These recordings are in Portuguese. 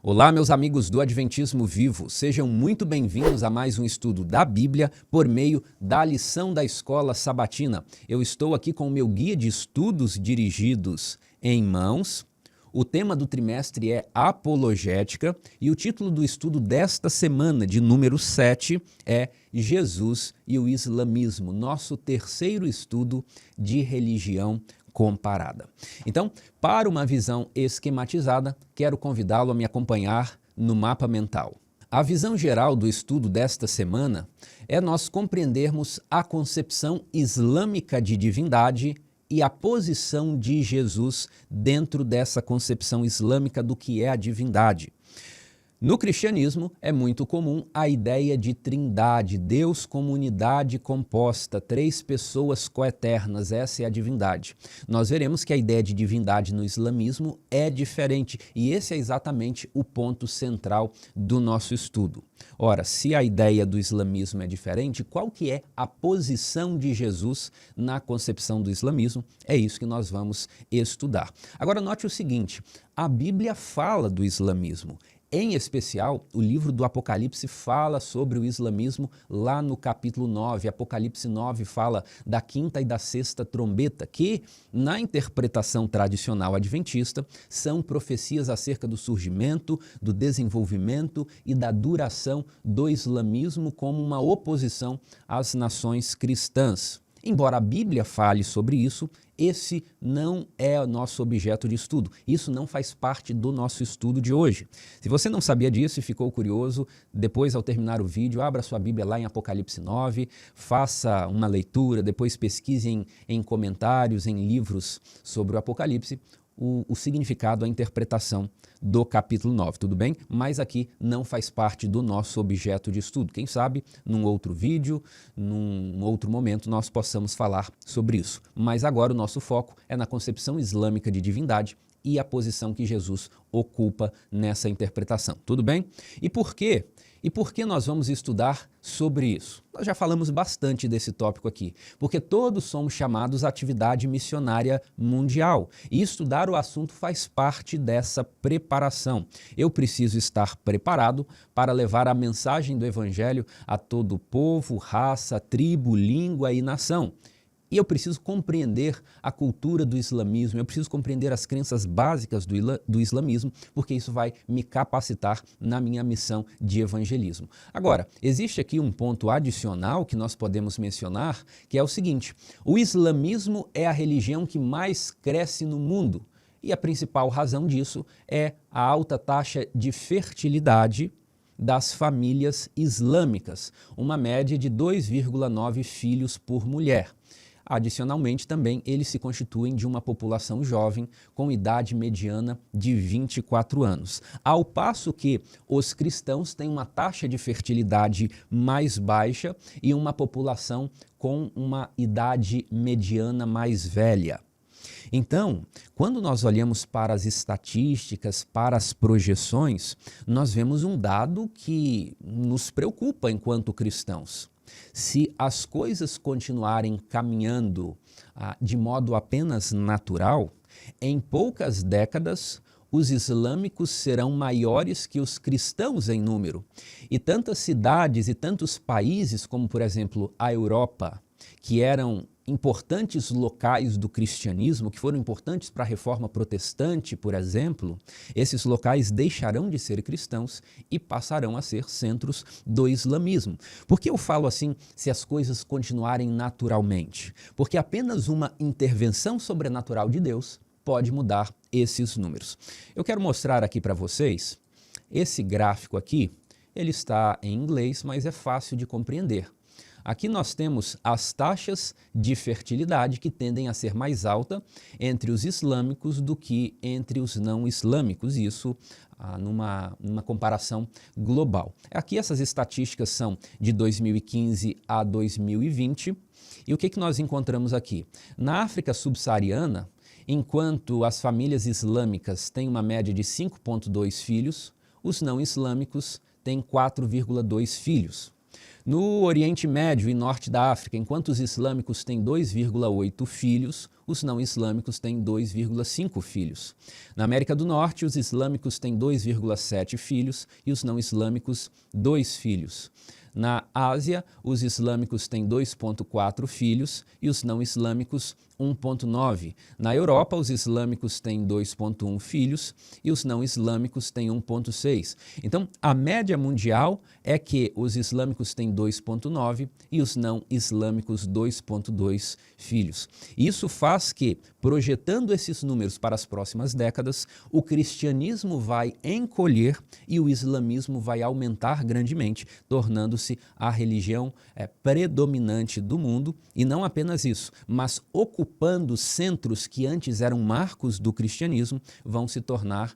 Olá, meus amigos do Adventismo Vivo, sejam muito bem-vindos a mais um estudo da Bíblia por meio da lição da Escola Sabatina. Eu estou aqui com o meu guia de estudos dirigidos em mãos. O tema do trimestre é Apologética e o título do estudo desta semana, de número 7, é Jesus e o Islamismo, nosso terceiro estudo de religião comparada. Então, para uma visão esquematizada, quero convidá-lo a me acompanhar no mapa mental. A visão geral do estudo desta semana é nós compreendermos a concepção islâmica de divindade e a posição de Jesus dentro dessa concepção islâmica do que é a divindade. No cristianismo, é muito comum a ideia de trindade, Deus como unidade composta, três pessoas coeternas, essa é a divindade. Nós veremos que a ideia de divindade no islamismo é diferente e esse é exatamente o ponto central do nosso estudo. Ora, se a ideia do islamismo é diferente, qual que é a posição de Jesus na concepção do islamismo? É isso que nós vamos estudar. Agora, note o seguinte, a Bíblia fala do islamismo. Em especial, o livro do Apocalipse fala sobre o islamismo lá no capítulo 9. Apocalipse 9 fala da quinta e da sexta trombeta, que, na interpretação tradicional adventista, são profecias acerca do surgimento, do desenvolvimento e da duração do islamismo como uma oposição às nações cristãs. Embora a Bíblia fale sobre isso, esse não é o nosso objeto de estudo. Isso não faz parte do nosso estudo de hoje. Se você não sabia disso e ficou curioso, depois, ao terminar o vídeo, abra sua Bíblia lá em Apocalipse 9, faça uma leitura, depois pesquise em comentários, em livros sobre o Apocalipse, o significado, a interpretação do capítulo 9, tudo bem? Mas aqui não faz parte do nosso objeto de estudo. Quem sabe, num outro vídeo, num outro momento, nós possamos falar sobre isso. Mas agora o nosso foco é na concepção islâmica de divindade e a posição que Jesus ocupa nessa interpretação, tudo bem? E por quê? E por que nós vamos estudar sobre isso? Nós já falamos bastante desse tópico aqui, porque todos somos chamados à atividade missionária mundial e estudar o assunto faz parte dessa preparação. Eu preciso estar preparado para levar a mensagem do Evangelho a todo povo, raça, tribo, língua e nação. E eu preciso compreender a cultura do islamismo, eu preciso compreender as crenças básicas do islamismo, porque isso vai me capacitar na minha missão de evangelismo. Agora, existe aqui um ponto adicional que nós podemos mencionar, que é o seguinte: o islamismo é a religião que mais cresce no mundo, e a principal razão disso é a alta taxa de fertilidade das famílias islâmicas, uma média de 2,9 filhos por mulher. Adicionalmente, também, eles se constituem de uma população jovem com idade mediana de 24 anos. Ao passo que os cristãos têm uma taxa de fertilidade mais baixa e uma população com uma idade mediana mais velha. Então, quando nós olhamos para as estatísticas, para as projeções, nós vemos um dado que nos preocupa enquanto cristãos. Se as coisas continuarem caminhando de modo apenas natural, em poucas décadas, os islâmicos serão maiores que os cristãos em número. E tantas cidades e tantos países, como por exemplo a Europa, que eram importantes locais do cristianismo, que foram importantes para a reforma protestante, por exemplo, esses locais deixarão de ser cristãos e passarão a ser centros do islamismo. Por que eu falo assim, se as coisas continuarem naturalmente? Porque apenas uma intervenção sobrenatural de Deus pode mudar esses números. Eu quero mostrar aqui para vocês esse gráfico aqui. Ele está em inglês, mas é fácil de compreender. Aqui nós temos as taxas de fertilidade que tendem a ser mais alta entre os islâmicos do que entre os não islâmicos, isso numa comparação global. Aqui essas estatísticas são de 2015 a 2020 e o que nós encontramos aqui? Na África subsaariana, enquanto as famílias islâmicas têm uma média de 5,2 filhos, os não islâmicos têm 4,2 filhos. No Oriente Médio e Norte da África, enquanto os islâmicos têm 2,8 filhos, os não islâmicos têm 2,5 filhos. Na América do Norte, os islâmicos têm 2,7 filhos e os não islâmicos 2 filhos. Na Ásia, os islâmicos têm 2,4 filhos e os não islâmicos 1,9. Na Europa, os islâmicos têm 2,1 filhos e os não islâmicos têm 1,6. Então, a média mundial é que os islâmicos têm 2,9 e os não islâmicos 2,2 filhos. Isso faz que, projetando esses números para as próximas décadas, o cristianismo vai encolher e o islamismo vai aumentar grandemente, tornando-se a religião predominante do mundo, e não apenas isso, mas ocupando centros que antes eram marcos do cristianismo, vão se tornar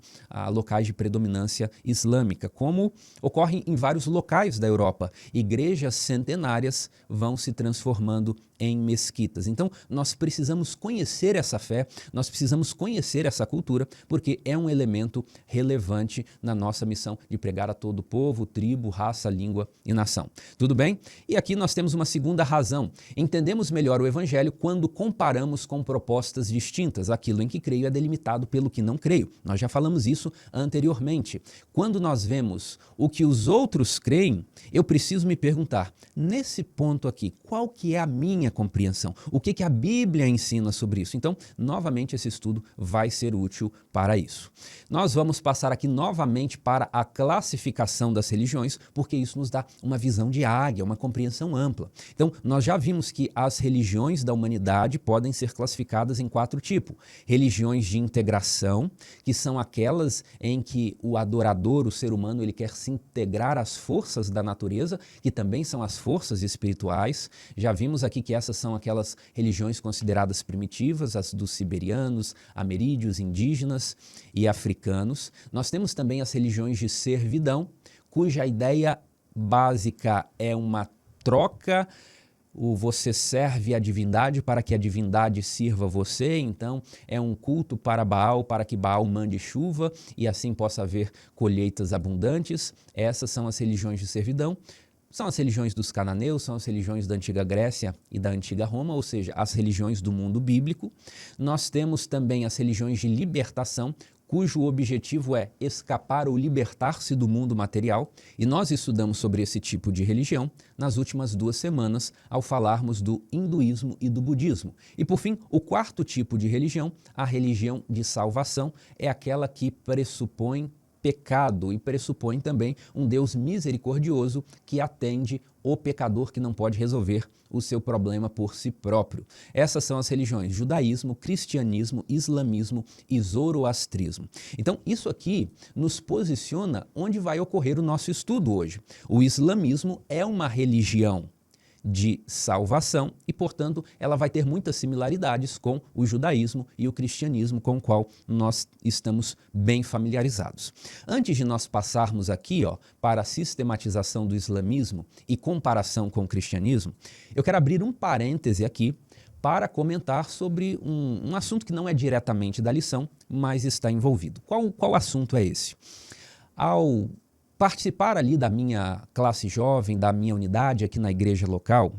locais de predominância islâmica, como ocorre em vários locais da Europa. Igrejas centenárias vão se transformando em mesquitas. Então, nós precisamos conhecer essa fé, nós precisamos conhecer essa cultura, porque é um elemento relevante na nossa missão de pregar a todo povo, tribo, raça, língua e nação. Tudo bem? E aqui nós temos uma segunda razão. Entendemos melhor o Evangelho quando comparamos com propostas distintas. Aquilo em que creio é delimitado pelo que não creio. Nós já falamos isso anteriormente. Quando nós vemos o que os outros creem, eu preciso me perguntar, nesse ponto aqui, qual que é a minha compreensão? O que a Bíblia ensina sobre isso? Então, novamente, esse estudo vai ser útil para isso. Nós vamos passar aqui novamente para a classificação das religiões, porque isso nos dá uma visão de águia, uma compreensão ampla. Então, nós já vimos que as religiões da humanidade podem ser classificadas em 4 tipos. Religiões de integração, que são aquelas em que o adorador, o ser humano, ele quer se integrar às forças da natureza, que também são as forças espirituais. Já vimos aqui que essas são aquelas religiões consideradas primitivas, as dos siberianos, ameríndios, indígenas e africanos. Nós temos também as religiões de servidão, cuja ideia básica é uma troca. Você serve a divindade para que a divindade sirva você, então é um culto para Baal, para que Baal mande chuva e assim possa haver colheitas abundantes. Essas são as religiões de servidão. São as religiões dos cananeus, são as religiões da antiga Grécia e da antiga Roma, ou seja, as religiões do mundo bíblico. Nós temos também as religiões de libertação, cujo objetivo é escapar ou libertar-se do mundo material, e nós estudamos sobre esse tipo de religião nas últimas 2 semanas, ao falarmos do hinduísmo e do budismo. E por fim, o 4º tipo de religião, a religião de salvação, é aquela que pressupõe pecado e pressupõe também um Deus misericordioso que atende o pecador que não pode resolver o seu problema por si próprio. Essas são as religiões judaísmo, cristianismo, islamismo e zoroastrismo. Então, isso aqui nos posiciona onde vai ocorrer o nosso estudo hoje. O islamismo é uma religião de salvação e, portanto, ela vai ter muitas similaridades com o judaísmo e o cristianismo, com o qual nós estamos bem familiarizados. Antes de nós passarmos aqui para a sistematização do islamismo e comparação com o cristianismo, eu quero abrir um parêntese aqui para comentar sobre um assunto que não é diretamente da lição, mas está envolvido. Qual assunto é esse? Ao participar ali da minha classe jovem, da minha unidade aqui na igreja local,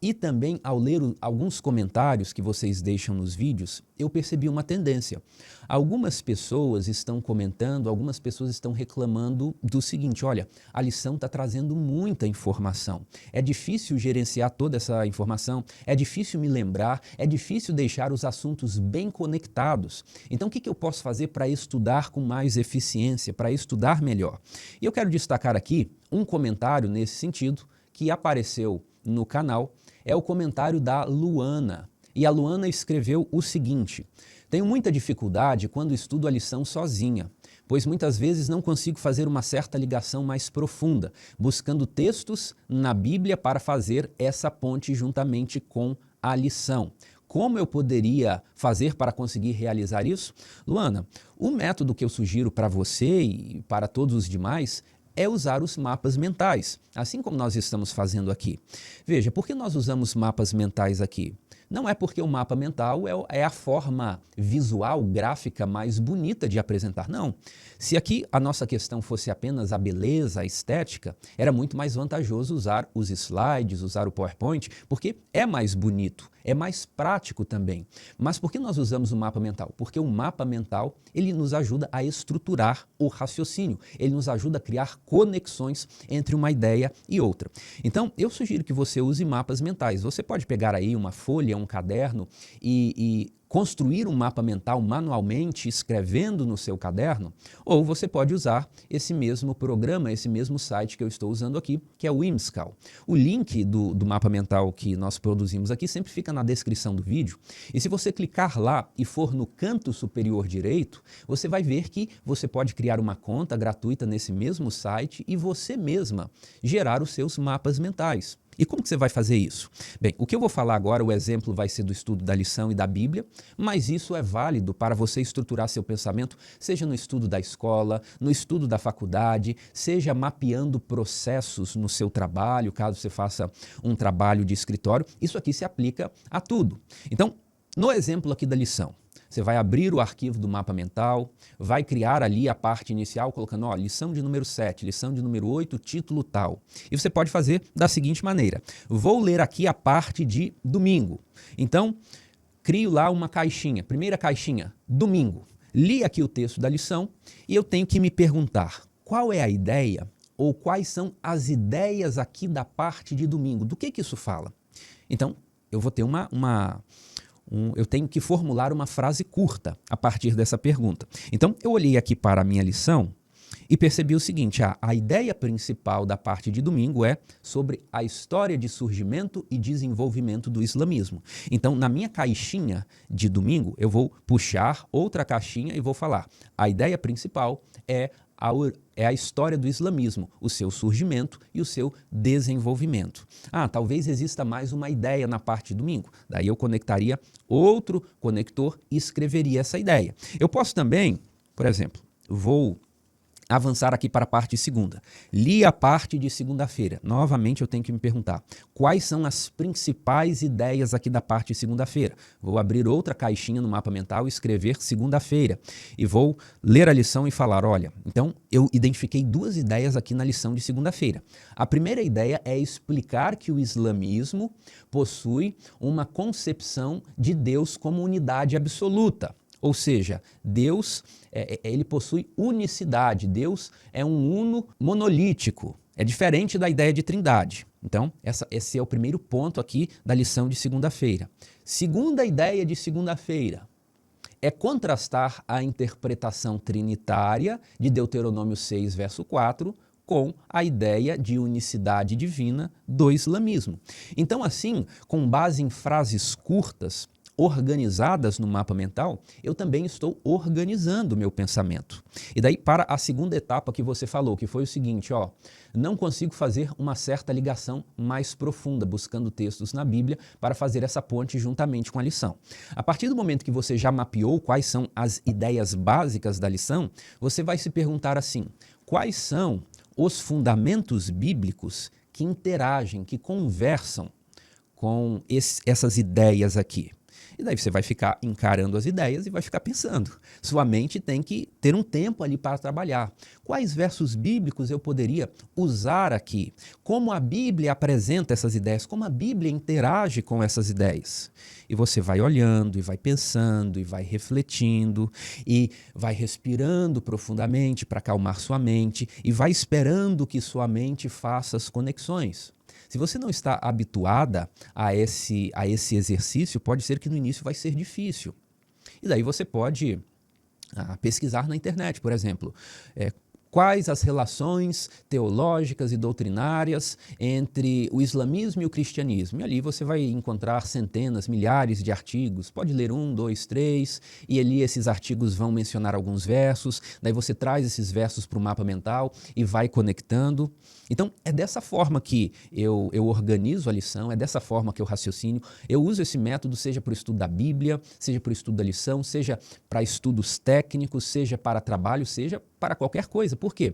e também ao ler alguns comentários que vocês deixam nos vídeos, eu percebi uma tendência. Algumas pessoas estão comentando, algumas pessoas estão reclamando do seguinte: olha, a lição está trazendo muita informação. É difícil gerenciar toda essa informação, é difícil me lembrar, é difícil deixar os assuntos bem conectados. Então, o que eu posso fazer para estudar com mais eficiência, para estudar melhor? E eu quero destacar aqui um comentário nesse sentido que apareceu no canal. É o comentário da Luana. E a Luana escreveu o seguinte: tenho muita dificuldade quando estudo a lição sozinha, pois muitas vezes não consigo fazer uma certa ligação mais profunda, buscando textos na Bíblia para fazer essa ponte juntamente com a lição. Como eu poderia fazer para conseguir realizar isso? Luana, o método que eu sugiro para você e para todos os demais é usar os mapas mentais, assim como nós estamos fazendo aqui. Veja, por que nós usamos mapas mentais aqui? Não é porque o mapa mental é a forma visual, gráfica mais bonita de apresentar, não. Se aqui a nossa questão fosse apenas a beleza, a estética, era muito mais vantajoso usar os slides, usar o PowerPoint, porque é mais bonito, é mais prático também. Mas por que nós usamos o mapa mental? Porque o mapa mental, ele nos ajuda a estruturar o raciocínio, ele nos ajuda a criar conexões entre uma ideia e outra. Então, eu sugiro que você use mapas mentais. Você pode pegar aí uma folha, um caderno e construir um mapa mental manualmente, escrevendo no seu caderno, ou você pode usar esse mesmo programa, esse mesmo site que eu estou usando aqui, que é o Whimsical. O link do mapa mental que nós produzimos aqui sempre fica na descrição do vídeo, e se você clicar lá e for no canto superior direito, você vai ver que você pode criar uma conta gratuita nesse mesmo site e você mesma gerar os seus mapas mentais. E como que você vai fazer isso? Bem, o que eu vou falar agora, o exemplo vai ser do estudo da lição e da Bíblia, mas isso é válido para você estruturar seu pensamento, seja no estudo da escola, no estudo da faculdade, seja mapeando processos no seu trabalho, caso você faça um trabalho de escritório, isso aqui se aplica a tudo. Então, no exemplo aqui da lição, você vai abrir o arquivo do mapa mental, vai criar ali a parte inicial, colocando, ó, lição de número 7, lição de número 8, título tal. E você pode fazer da seguinte maneira, vou ler aqui a parte de domingo. Então, crio lá uma caixinha, primeira caixinha, domingo. Li aqui o texto da lição e eu tenho que me perguntar, qual é a ideia ou quais são as ideias aqui da parte de domingo? Do que isso fala? Então, eu vou ter eu tenho que formular uma frase curta a partir dessa pergunta. Então, eu olhei aqui para a minha lição e percebi o seguinte, a ideia principal da parte de domingo é sobre a história de surgimento e desenvolvimento do islamismo. Então, na minha caixinha de domingo, eu vou puxar outra caixinha e vou falar, a ideia principal é a história do islamismo, o seu surgimento e o seu desenvolvimento. Talvez exista mais uma ideia na parte de domingo. Daí eu conectaria outro conector e escreveria essa ideia. Eu posso também, por exemplo, vou avançar aqui para a parte segunda. Li a parte de segunda-feira. Novamente eu tenho que me perguntar, quais são as principais ideias aqui da parte de segunda-feira? Vou abrir outra caixinha no mapa mental e escrever segunda-feira. E vou ler a lição e falar, olha, então eu identifiquei duas ideias aqui na lição de segunda-feira. A primeira ideia é explicar que o islamismo possui uma concepção de Deus como unidade absoluta. Ou seja, Deus, ele possui unicidade, Deus é um uno monolítico, é diferente da ideia de trindade. Então, esse é o primeiro ponto aqui da lição de segunda-feira. Segunda ideia de segunda-feira é contrastar a interpretação trinitária de Deuteronômio 6, verso 4, com a ideia de unicidade divina do islamismo. Então, assim, com base em frases curtas, organizadas no mapa mental, eu também estou organizando o meu pensamento. E daí para a segunda etapa que você falou, que foi o seguinte, não consigo fazer uma certa ligação mais profunda, buscando textos na Bíblia para fazer essa ponte juntamente com a lição. A partir do momento que você já mapeou quais são as ideias básicas da lição, você vai se perguntar assim, quais são os fundamentos bíblicos que interagem, que conversam com essas ideias aqui? E daí você vai ficar encarando as ideias e vai ficar pensando. Sua mente tem que ter um tempo ali para trabalhar. Quais versos bíblicos eu poderia usar aqui? Como a Bíblia apresenta essas ideias? Como a Bíblia interage com essas ideias? E você vai olhando, e vai pensando, e vai refletindo, e vai respirando profundamente para acalmar sua mente, e vai esperando que sua mente faça as conexões. Se você não está habituada a esse exercício, pode ser que no início vai ser difícil. E daí você pode pesquisar na internet, por exemplo, quais as relações teológicas e doutrinárias entre o islamismo e o cristianismo. E ali você vai encontrar centenas, milhares de artigos. Pode ler 1, 2, 3, e ali esses artigos vão mencionar alguns versos. Daí você traz esses versos para o mapa mental e vai conectando. Então, é dessa forma que eu organizo a lição, é dessa forma que eu raciocínio. Eu uso esse método, seja para o estudo da Bíblia, seja para o estudo da lição, seja para estudos técnicos, seja para trabalho, seja para qualquer coisa. Por quê?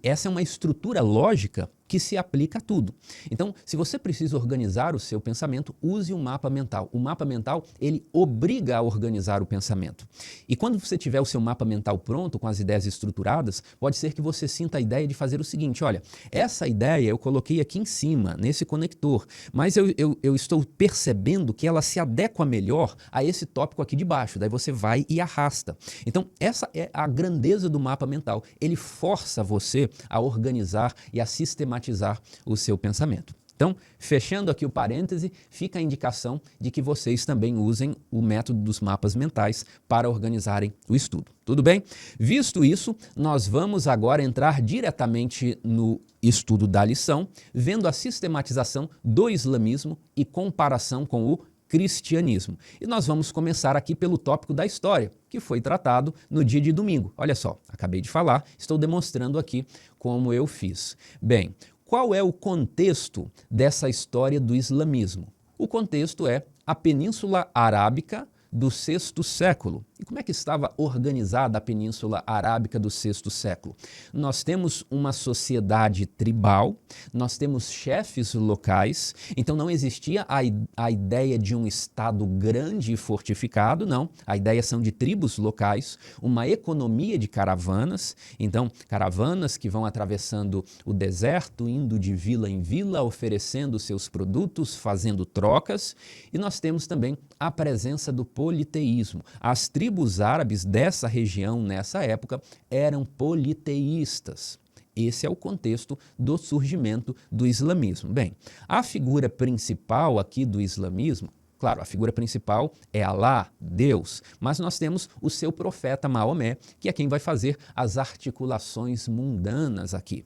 Essa é uma estrutura lógica que se aplica a tudo. Então, se você precisa organizar o seu pensamento, use o mapa mental. O mapa mental, ele obriga a organizar o pensamento. E quando você tiver o seu mapa mental pronto, com as ideias estruturadas, pode ser que você sinta a ideia de fazer o seguinte, olha, essa ideia eu coloquei aqui em cima, nesse conector, mas eu estou percebendo que ela se adequa melhor a esse tópico aqui de baixo, daí você vai e arrasta. Então, essa é a grandeza do mapa mental. Ele força você a organizar e a sistematizar o seu pensamento. Então, fechando aqui o parêntese, fica a indicação de que vocês também usem o método dos mapas mentais para organizarem o estudo. Tudo bem? Visto isso, nós vamos agora entrar diretamente no estudo da lição, vendo a sistematização do islamismo e comparação com o cristianismo. E nós vamos começar aqui pelo tópico da história, que foi tratado no dia de domingo. Olha só, acabei de falar, estou demonstrando aqui como eu fiz. Bem, qual é o contexto dessa história do islamismo? O contexto é a Península Arábica do VI século. E como é que estava organizada a Península Arábica do VI século? Nós temos uma sociedade tribal, nós temos chefes locais, então não existia a ideia de um estado grande e fortificado, não. A ideia são de tribos locais, uma economia de caravanas, então caravanas que vão atravessando o deserto, indo de vila em vila, oferecendo seus produtos, fazendo trocas, e nós temos também a presença do politeísmo. As tribos árabes dessa região, nessa época, eram politeístas. Esse é o contexto do surgimento do islamismo. Bem, a figura principal aqui do islamismo, claro, a figura principal é Alá, Deus, mas nós temos o seu profeta Maomé, que é quem vai fazer as articulações mundanas aqui.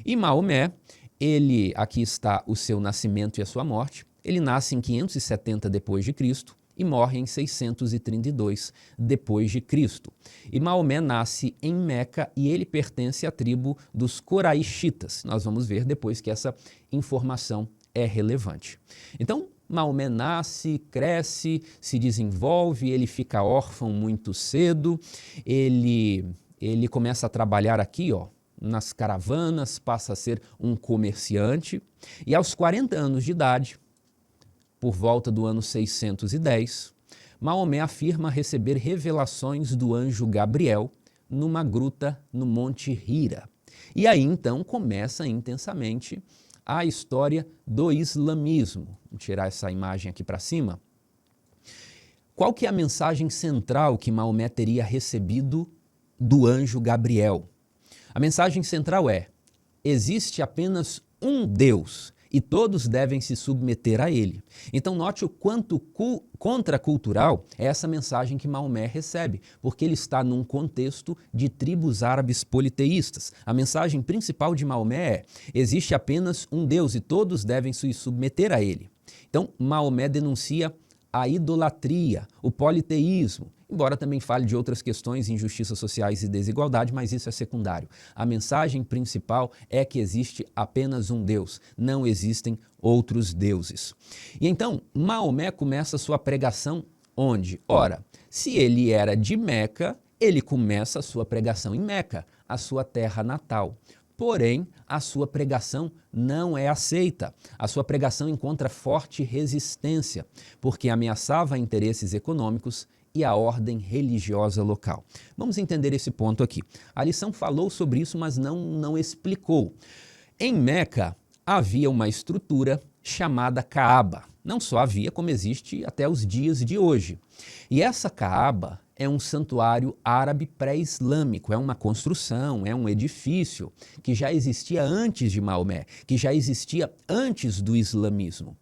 E Maomé, aqui está o seu nascimento e a sua morte. Ele nasce em 570 depois de Cristo e morre em 632 depois de Cristo. E Maomé nasce em Meca e ele pertence à tribo dos Coraixitas. Nós vamos ver depois que essa informação é relevante. Então, Maomé nasce, cresce, se desenvolve, ele fica órfão muito cedo, ele começa a trabalhar aqui, ó, nas caravanas, passa a ser um comerciante e aos 40 anos de idade, por volta do ano 610, Maomé afirma receber revelações do anjo Gabriel numa gruta no Monte Hira. E aí então começa intensamente a história do islamismo. Vou tirar essa imagem aqui para cima. Qual que é a mensagem central que Maomé teria recebido do anjo Gabriel? A mensagem central é: existe apenas um Deus e todos devem se submeter a ele. Então note o quanto contracultural é essa mensagem que Maomé recebe, porque ele está num contexto de tribos árabes politeístas. A mensagem principal de Maomé é: existe apenas um Deus e todos devem se submeter a ele. Então Maomé denuncia a idolatria, o politeísmo, embora também fale de outras questões, injustiças sociais e desigualdade, mas isso é secundário. A mensagem principal é que existe apenas um Deus, não existem outros deuses. E então, Maomé começa sua pregação onde? Ora, se ele era de Meca, ele começa a sua pregação em Meca, a sua terra natal. Porém, a sua pregação não é aceita. A sua pregação encontra forte resistência, porque ameaçava interesses econômicos e a ordem religiosa local. Vamos entender esse ponto aqui. A lição falou sobre isso, mas não explicou. Em Meca, havia uma estrutura chamada Kaaba. Não só havia, como existe até os dias de hoje. E essa Kaaba é um santuário árabe pré-islâmico, é uma construção, é um edifício que já existia antes de Maomé, que já existia antes do islamismo.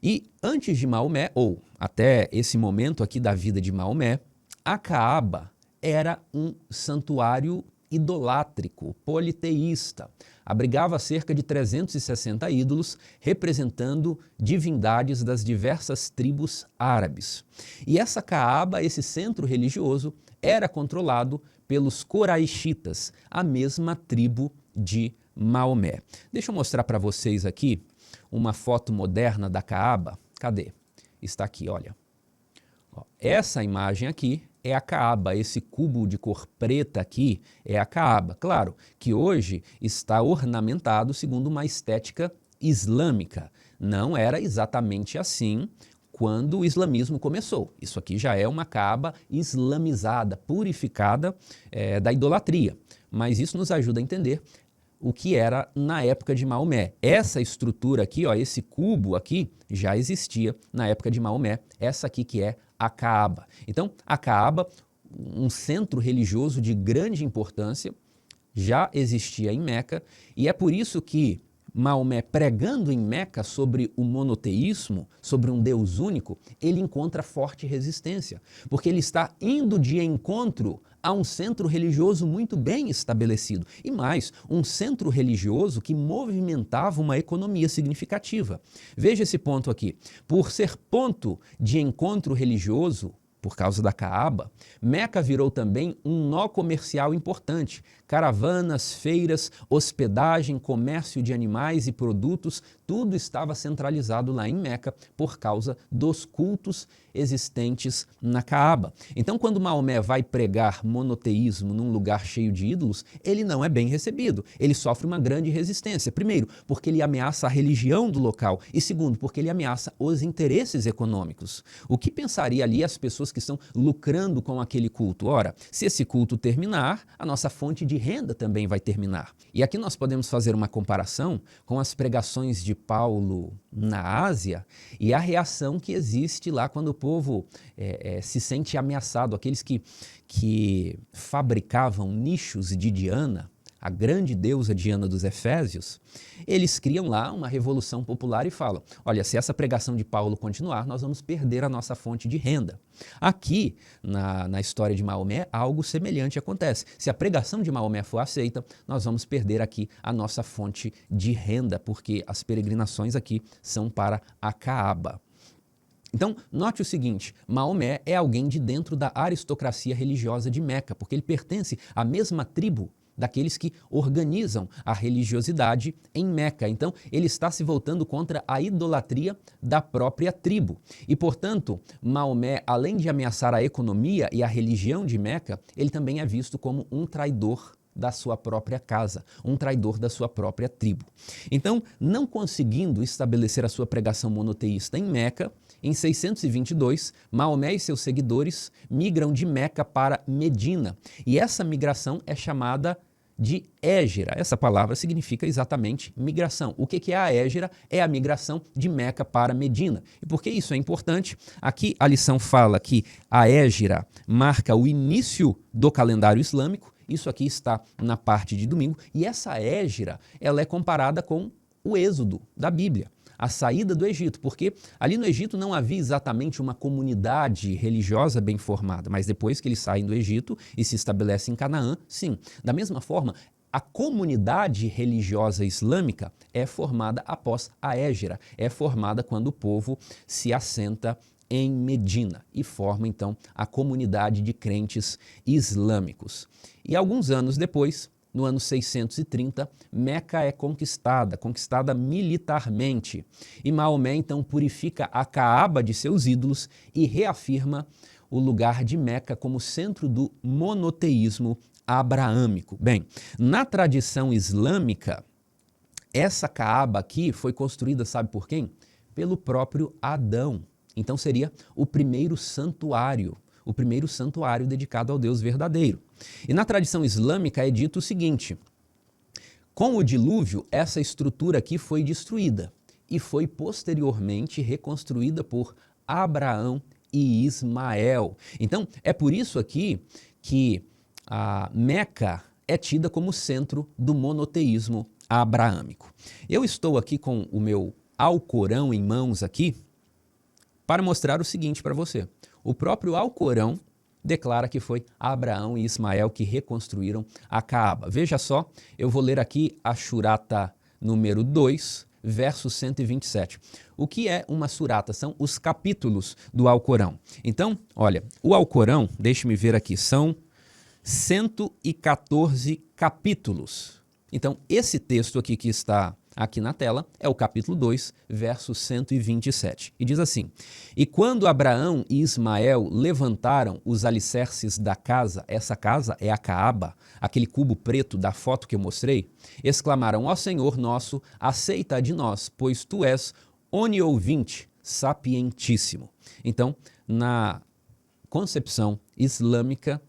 E antes de Maomé, ou até esse momento aqui da vida de Maomé, a Kaaba era um santuário idolátrico, politeísta. Abrigava cerca de 360 ídolos, representando divindades das diversas tribos árabes. E essa Kaaba, esse centro religioso, era controlado pelos Coraixitas, a mesma tribo de Maomé. Deixa eu mostrar para vocês aqui uma foto moderna da Kaaba. Cadê? Está aqui, olha. Essa imagem aqui é a Caaba. Esse cubo de cor preta aqui é a Caaba. Claro que hoje está ornamentado segundo uma estética islâmica. Não era exatamente assim quando o islamismo começou. Isso aqui já é uma Caaba islamizada, purificada da idolatria. Mas isso nos ajuda a entender o que era na época de Maomé. Essa estrutura aqui, ó, esse cubo aqui, já existia na época de Maomé. Essa aqui que é a Caaba. Então, a Caaba, um centro religioso de grande importância, já existia em Meca, e é por isso que Maomé, pregando em Meca sobre o monoteísmo, sobre um Deus único, ele encontra forte resistência, porque ele está indo de encontro a um centro religioso muito bem estabelecido. E mais, um centro religioso que movimentava uma economia significativa. Veja esse ponto aqui. Por ser ponto de encontro religioso, por causa da Caaba, Meca virou também um nó comercial importante. Caravanas, feiras, hospedagem, comércio de animais e produtos, tudo estava centralizado lá em Meca por causa dos cultos existentes na Caaba. Então, quando Maomé vai pregar monoteísmo num lugar cheio de ídolos, ele não é bem recebido. Ele sofre uma grande resistência. Primeiro, porque ele ameaça a religião do local. E segundo, porque ele ameaça os interesses econômicos. O que pensaria ali as pessoas que estão lucrando com aquele culto? Ora, se esse culto terminar, a nossa fonte de renda também vai terminar. E aqui nós podemos fazer uma comparação com as pregações de Paulo na Ásia e a reação que existe lá quando o povo se sente ameaçado. Aqueles que fabricavam nichos de Diana, a grande deusa Diana dos Efésios, eles criam lá uma revolução popular e falam, olha, se essa pregação de Paulo continuar, nós vamos perder a nossa fonte de renda. Aqui, na história de Maomé, algo semelhante acontece. Se a pregação de Maomé for aceita, nós vamos perder aqui a nossa fonte de renda, porque as peregrinações aqui são para a Caaba. Então, note o seguinte, Maomé é alguém de dentro da aristocracia religiosa de Meca, porque ele pertence à mesma tribo daqueles que organizam a religiosidade em Meca. Então, ele está se voltando contra a idolatria da própria tribo. E, portanto, Maomé, além de ameaçar a economia e a religião de Meca, ele também é visto como um traidor da sua própria casa, um traidor da sua própria tribo. Então, não conseguindo estabelecer a sua pregação monoteísta em Meca, em 622, Maomé e seus seguidores migram de Meca para Medina. E essa migração é chamada de Hégira. Essa palavra significa exatamente migração. O que é a Hégira? É a migração de Meca para Medina. E por que isso é importante? Aqui a lição fala que a Hégira marca o início do calendário islâmico. Isso aqui está na parte de domingo. E essa Hégira, ela é comparada com o Êxodo da Bíblia, a saída do Egito, porque ali no Egito não havia exatamente uma comunidade religiosa bem formada, mas depois que eles saem do Egito e se estabelecem em Canaã, sim. Da mesma forma, a comunidade religiosa islâmica é formada após a Hégira, é formada quando o povo se assenta em Medina e forma então a comunidade de crentes islâmicos. E alguns anos depois, no ano 630, Meca é conquistada militarmente. E Maomé então purifica a Caaba de seus ídolos e reafirma o lugar de Meca como centro do monoteísmo abraâmico. Bem, na tradição islâmica, essa Caaba aqui foi construída, sabe por quem? Pelo próprio Adão. Então seria o primeiro santuário dedicado ao Deus verdadeiro. E na tradição islâmica é dito o seguinte, com o dilúvio, essa estrutura aqui foi destruída e foi posteriormente reconstruída por Abraão e Ismael. Então, é por isso aqui que a Meca é tida como centro do monoteísmo abraâmico. Eu estou aqui com o meu Alcorão em mãos aqui para mostrar o seguinte para você. O próprio Alcorão declara que foi Abraão e Ismael que reconstruíram a Caaba. Veja só, eu vou ler aqui a surata número 2, verso 127. O que é uma surata? São os capítulos do Alcorão. Então, olha, o Alcorão, deixe-me ver aqui, são 114 capítulos. Então, esse texto aqui que está aqui na tela, é o capítulo 2, verso 127. E diz assim: E quando Abraão e Ismael levantaram os alicerces da casa, essa casa é a Caaba, aquele cubo preto da foto que eu mostrei, exclamaram: Ó Senhor nosso, aceita de nós, pois tu és oniovinte, sapientíssimo. Então, na concepção islâmica,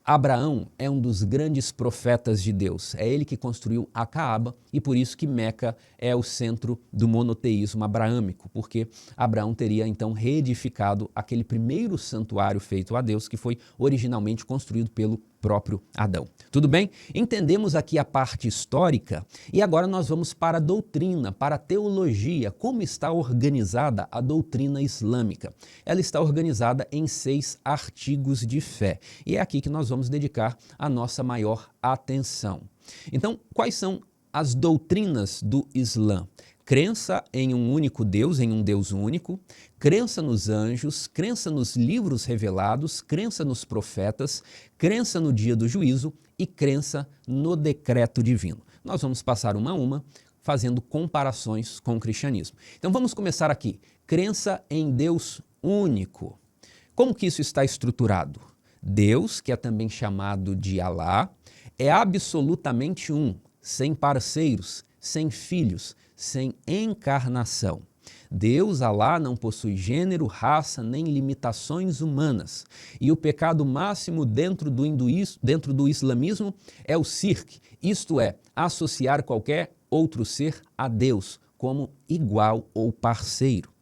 Abraão é um dos grandes profetas de Deus. É ele que construiu a Caaba e por isso que Meca é o centro do monoteísmo abraâmico, porque Abraão teria então reedificado aquele primeiro santuário feito a Deus que foi originalmente construído pelo próprio Adão. Tudo bem? Entendemos aqui a parte histórica e agora nós vamos para a doutrina, para a teologia, como está organizada a doutrina islâmica. Ela está organizada em 6 artigos de fé e é aqui que nós vamos dedicar a nossa maior atenção. Então, quais são as doutrinas do Islã? Crença em um único Deus, em um Deus único, crença nos anjos, crença nos livros revelados, crença nos profetas, crença no dia do juízo e crença no decreto divino. Nós vamos passar uma a uma, fazendo comparações com o cristianismo. Então vamos começar aqui. Crença em Deus único. Como que isso está estruturado? Deus, que é também chamado de Alá, é absolutamente um, sem parceiros, sem filhos, sem encarnação. Deus, Alá, não possui gênero, raça, nem limitações humanas. E o pecado máximo dentro do islamismo é o shirk, isto é, associar qualquer outro ser a Deus como igual ou parceiro.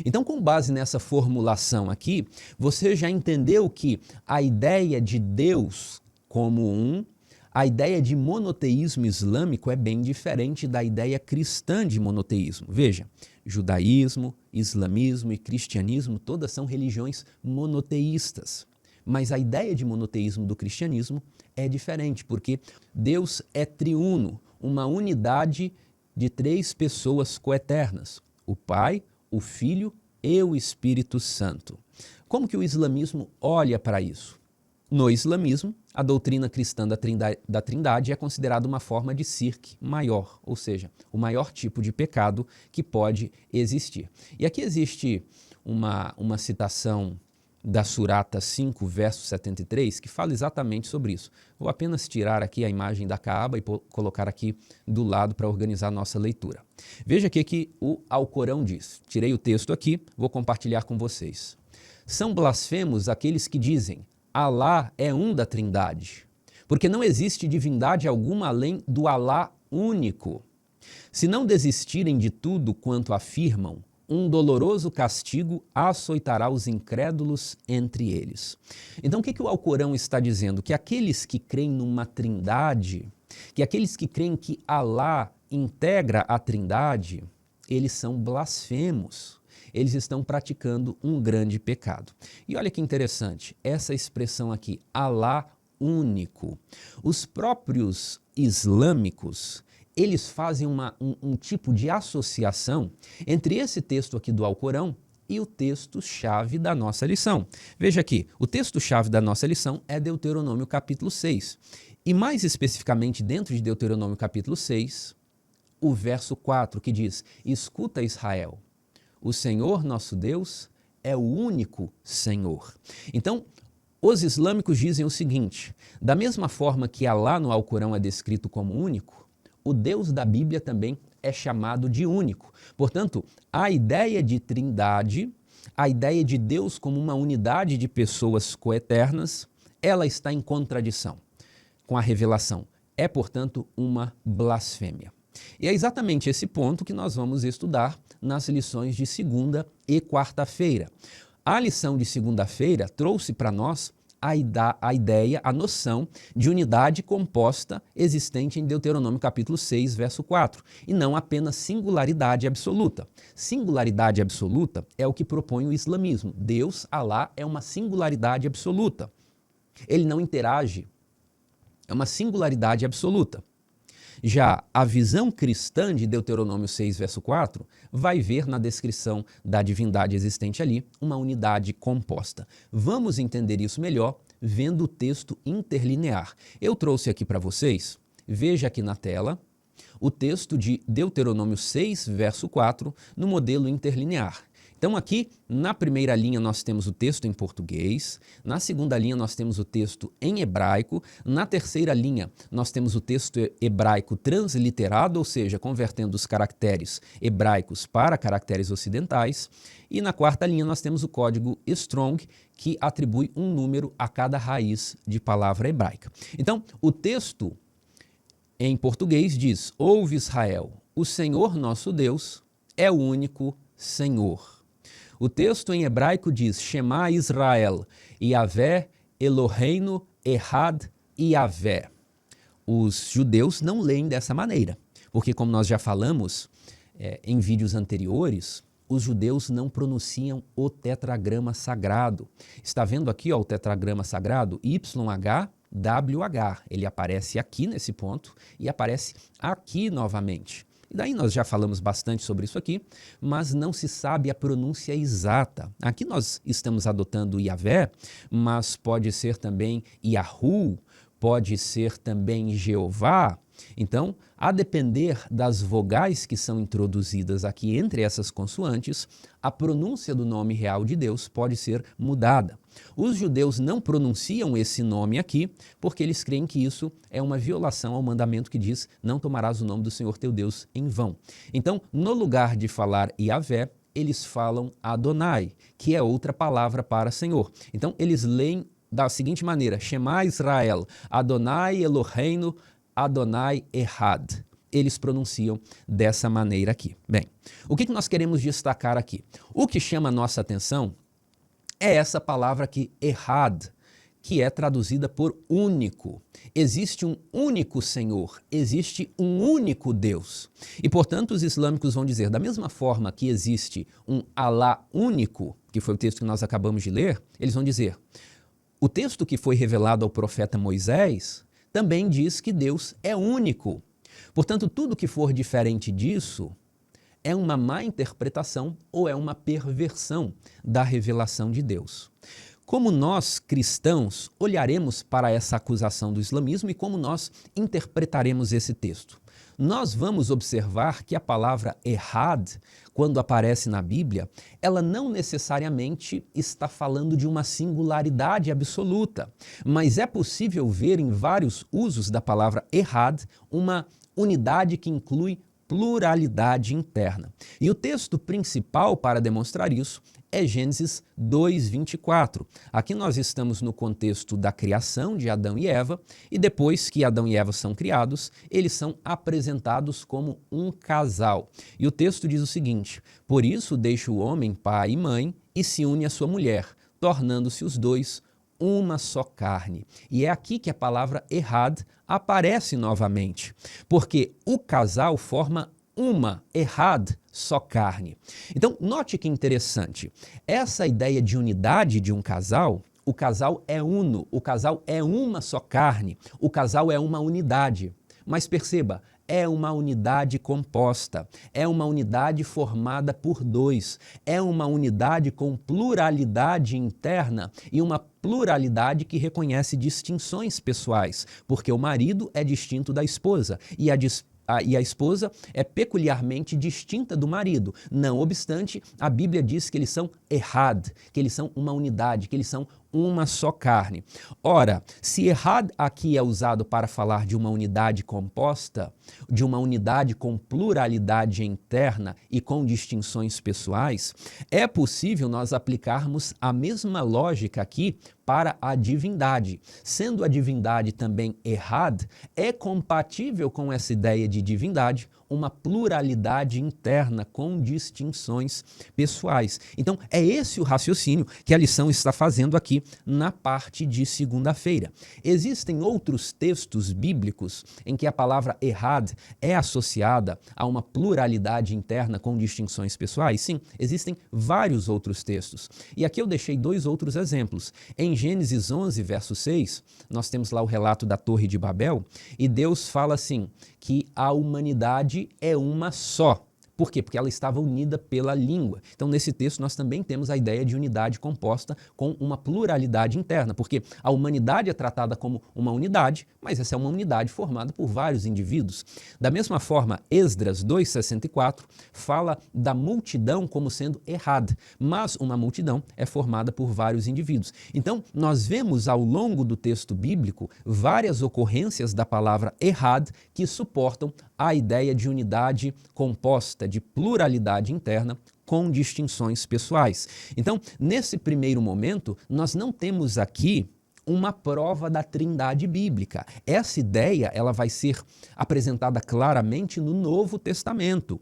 Então, com base nessa formulação aqui, você já entendeu que a ideia de Deus como um, a ideia de monoteísmo islâmico é bem diferente da ideia cristã de monoteísmo. Veja, judaísmo, islamismo e cristianismo, todas são religiões monoteístas. Mas a ideia de monoteísmo do cristianismo é diferente, porque Deus é triuno, uma unidade de 3 pessoas coeternas, o Pai, o Filho e o Espírito Santo. Como que o islamismo olha para isso? No islamismo, a doutrina cristã da Trindade é considerada uma forma de shirk maior, ou seja, o maior tipo de pecado que pode existir. E aqui existe uma citação da Surata 5, verso 73, que fala exatamente sobre isso. Vou apenas tirar aqui a imagem da Caaba e colocar aqui do lado para organizar a nossa leitura. Veja aqui que o Alcorão diz. Tirei o texto aqui, vou compartilhar com vocês. São blasfemos aqueles que dizem: Alá é um da Trindade, porque não existe divindade alguma além do Alá único. Se não desistirem de tudo quanto afirmam, um doloroso castigo açoitará os incrédulos entre eles. Então o que o Alcorão está dizendo? Que aqueles que creem numa trindade, que aqueles que creem que Alá integra a trindade, eles são blasfemos. Eles estão praticando um grande pecado. E olha que interessante, essa expressão aqui, Alá único. Os próprios islâmicos, eles fazem um tipo de associação entre esse texto aqui do Alcorão e o texto-chave da nossa lição. Veja aqui, o texto-chave da nossa lição é Deuteronômio capítulo 6. E mais especificamente dentro de Deuteronômio capítulo 6, o verso 4, que diz: Escuta, Israel, o Senhor nosso Deus é o único Senhor. Então, os islâmicos dizem o seguinte: da mesma forma que Alá no Alcorão é descrito como único, o Deus da Bíblia também é chamado de único. Portanto, a ideia de trindade, a ideia de Deus como uma unidade de pessoas coeternas, ela está em contradição com a revelação. É, portanto, uma blasfêmia. E é exatamente esse ponto que nós vamos estudar nas lições de segunda e quarta-feira. A lição de segunda-feira trouxe para nós a ideia, a noção de unidade composta existente em Deuteronômio capítulo 6, verso 4, e não apenas singularidade absoluta. Singularidade absoluta é o que propõe o islamismo. Deus, Alá, é uma singularidade absoluta. Ele não interage, é uma singularidade absoluta. Já a visão cristã de Deuteronômio 6, verso 4, vai ver na descrição da divindade existente ali uma unidade composta. Vamos entender isso melhor vendo o texto interlinear. Eu trouxe aqui para vocês, veja aqui na tela, o texto de Deuteronômio 6, verso 4, no modelo interlinear. Então aqui, na primeira linha, nós temos o texto em português, na segunda linha nós temos o texto em hebraico, na terceira linha nós temos o texto hebraico transliterado, ou seja, convertendo os caracteres hebraicos para caracteres ocidentais, e na quarta linha nós temos o código Strong, que atribui um número a cada raiz de palavra hebraica. Então, o texto em português diz: Ouve Israel, o Senhor nosso Deus é o único Senhor. O texto em hebraico diz: Shema Israel, Yavé Eloheinu Ehad Yavé. Os judeus não leem dessa maneira, porque como nós já falamos em vídeos anteriores, os judeus não pronunciam o tetragrama sagrado. Está vendo aqui o tetragrama sagrado? YHWH. Ele aparece aqui nesse ponto e aparece aqui novamente. E daí nós já falamos bastante sobre isso aqui, mas não se sabe a pronúncia exata. Aqui nós estamos adotando Yavé, mas pode ser também Yahu, pode ser também Jeová. Então, a depender das vogais que são introduzidas aqui entre essas consoantes, a pronúncia do nome real de Deus pode ser mudada. Os judeus não pronunciam esse nome aqui porque eles creem que isso é uma violação ao mandamento que diz: não tomarás o nome do Senhor teu Deus em vão. Então, no lugar de falar Yavé, eles falam Adonai, que é outra palavra para Senhor. Então, eles leem da seguinte maneira: Shema Israel, Adonai Eloheinu, Adonai Ehad. Eles pronunciam dessa maneira aqui. Bem, o que nós queremos destacar aqui? O que chama a nossa atenção é essa palavra aqui, Ehad, que é traduzida por único. Existe um único Senhor, existe um único Deus. E, portanto, os islâmicos vão dizer, da mesma forma que existe um Alá único, que foi o texto que nós acabamos de ler, eles vão dizer, o texto que foi revelado ao profeta Moisés também diz que Deus é único. Portanto, tudo que for diferente disso é uma má interpretação ou é uma perversão da revelação de Deus. Como nós, cristãos, olharemos para essa acusação do islamismo e como nós interpretaremos esse texto? Nós vamos observar que a palavra Ehad, quando aparece na Bíblia, ela não necessariamente está falando de uma singularidade absoluta, mas é possível ver em vários usos da palavra Ehad uma unidade que inclui pluralidade interna. E o texto principal para demonstrar isso é Gênesis 2:24. Aqui nós estamos no contexto da criação de Adão e Eva, e depois que Adão e Eva são criados, eles são apresentados como um casal. E o texto diz o seguinte: por isso deixa o homem pai e mãe e se une à sua mulher, tornando-se os dois uma só carne. E é aqui que a palavra Ehad aparece novamente, porque o casal forma uma, Ehad, só carne. Então, note que interessante, essa ideia de unidade de um casal, o casal é uno, o casal é uma só carne, o casal é uma unidade. Mas perceba, é uma unidade composta, é uma unidade formada por dois, é uma unidade com pluralidade interna e uma pluralidade que reconhece distinções pessoais, porque o marido é distinto da esposa e a esposa é peculiarmente distinta do marido. Não obstante, a Bíblia diz que eles são Ehad, que eles são uma unidade, que eles são uma só carne. Ora, se Ehad aqui é usado para falar de uma unidade composta, de uma unidade com pluralidade interna e com distinções pessoais, é possível nós aplicarmos a mesma lógica aqui para a divindade. Sendo a divindade também Ehad, é compatível com essa ideia de divindade uma pluralidade interna com distinções pessoais. Então, é esse o raciocínio que a lição está fazendo aqui na parte de segunda-feira. Existem outros textos bíblicos em que a palavra Ehad é associada a uma pluralidade interna com distinções pessoais? Sim, existem vários outros textos. E aqui eu deixei dois outros exemplos. Em Gênesis 11, verso 6, nós temos lá o relato da Torre de Babel, e Deus fala assim, que a humanidade é uma só. Por quê? Porque ela estava unida pela língua. Então, nesse texto, nós também temos a ideia de unidade composta com uma pluralidade interna, porque a humanidade é tratada como uma unidade, mas essa é uma unidade formada por vários indivíduos. Da mesma forma, Esdras 2,64 fala da multidão como sendo errad, mas uma multidão é formada por vários indivíduos. Então, nós vemos ao longo do texto bíblico várias ocorrências da palavra errad que suportam a ideia de unidade composta, de pluralidade interna, com distinções pessoais. Então, nesse primeiro momento, nós não temos aqui uma prova da trindade bíblica. Essa ideia ela vai ser apresentada claramente no Novo Testamento.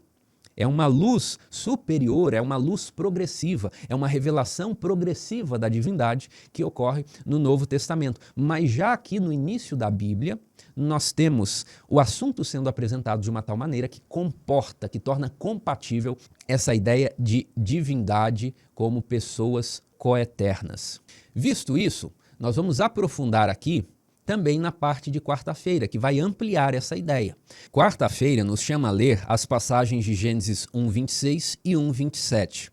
É uma luz superior, é uma luz progressiva, é uma revelação progressiva da divindade que ocorre no Novo Testamento. Mas já aqui no início da Bíblia, nós temos o assunto sendo apresentado de uma tal maneira que comporta, que torna compatível essa ideia de divindade como pessoas coeternas. Visto isso, nós vamos aprofundar aqui também na parte de quarta-feira, que vai ampliar essa ideia. Quarta-feira nos chama a ler as passagens de Gênesis 1:26 e 1:27.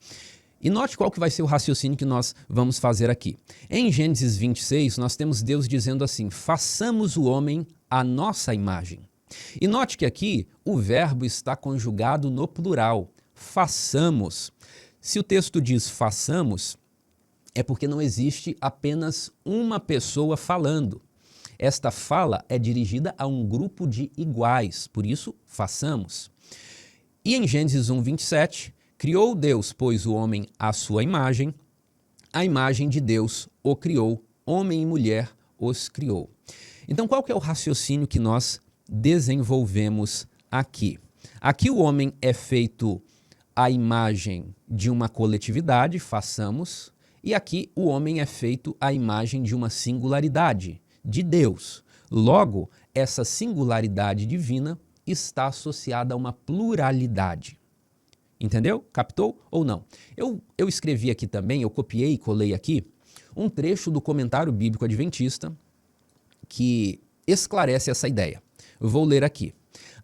E note qual que vai ser o raciocínio que nós vamos fazer aqui. Em Gênesis 26, nós temos Deus dizendo assim: façamos o homem à nossa imagem. E note que aqui o verbo está conjugado no plural, façamos. Se o texto diz façamos, é porque não existe apenas uma pessoa falando. Esta fala é dirigida a um grupo de iguais, por isso, façamos. E em Gênesis 1:27, criou Deus, pois, o homem à sua imagem, a imagem de Deus o criou, homem e mulher os criou. Então, qual que é o raciocínio que nós desenvolvemos aqui? Aqui o homem é feito à imagem de uma coletividade, façamos, e aqui o homem é feito à imagem de uma singularidade, de Deus. Logo, essa singularidade divina está associada a uma pluralidade. Entendeu? Captou ou não? Eu escrevi aqui também, eu copiei e colei aqui, um trecho do Comentário Bíblico Adventista que esclarece essa ideia. Eu vou ler aqui.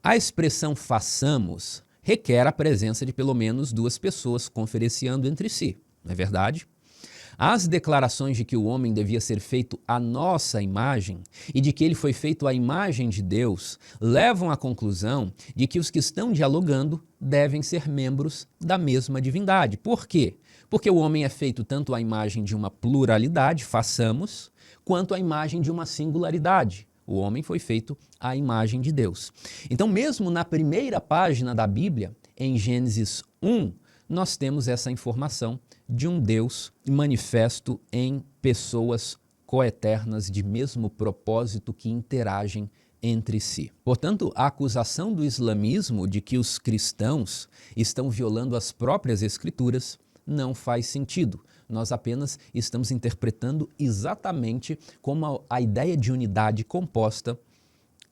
A expressão façamos requer a presença de pelo menos duas pessoas conferenciando entre si, não é verdade? As declarações de que o homem devia ser feito à nossa imagem e de que ele foi feito à imagem de Deus levam à conclusão de que os que estão dialogando devem ser membros da mesma divindade. Por quê? Porque o homem é feito tanto à imagem de uma pluralidade, façamos, quanto à imagem de uma singularidade. O homem foi feito à imagem de Deus. Então, mesmo na primeira página da Bíblia, em Gênesis 1, nós temos essa informação de um Deus manifesto em pessoas coeternas de mesmo propósito que interagem entre si. Portanto, a acusação do islamismo de que os cristãos estão violando as próprias escrituras não faz sentido. Nós apenas estamos interpretando exatamente como a ideia de unidade composta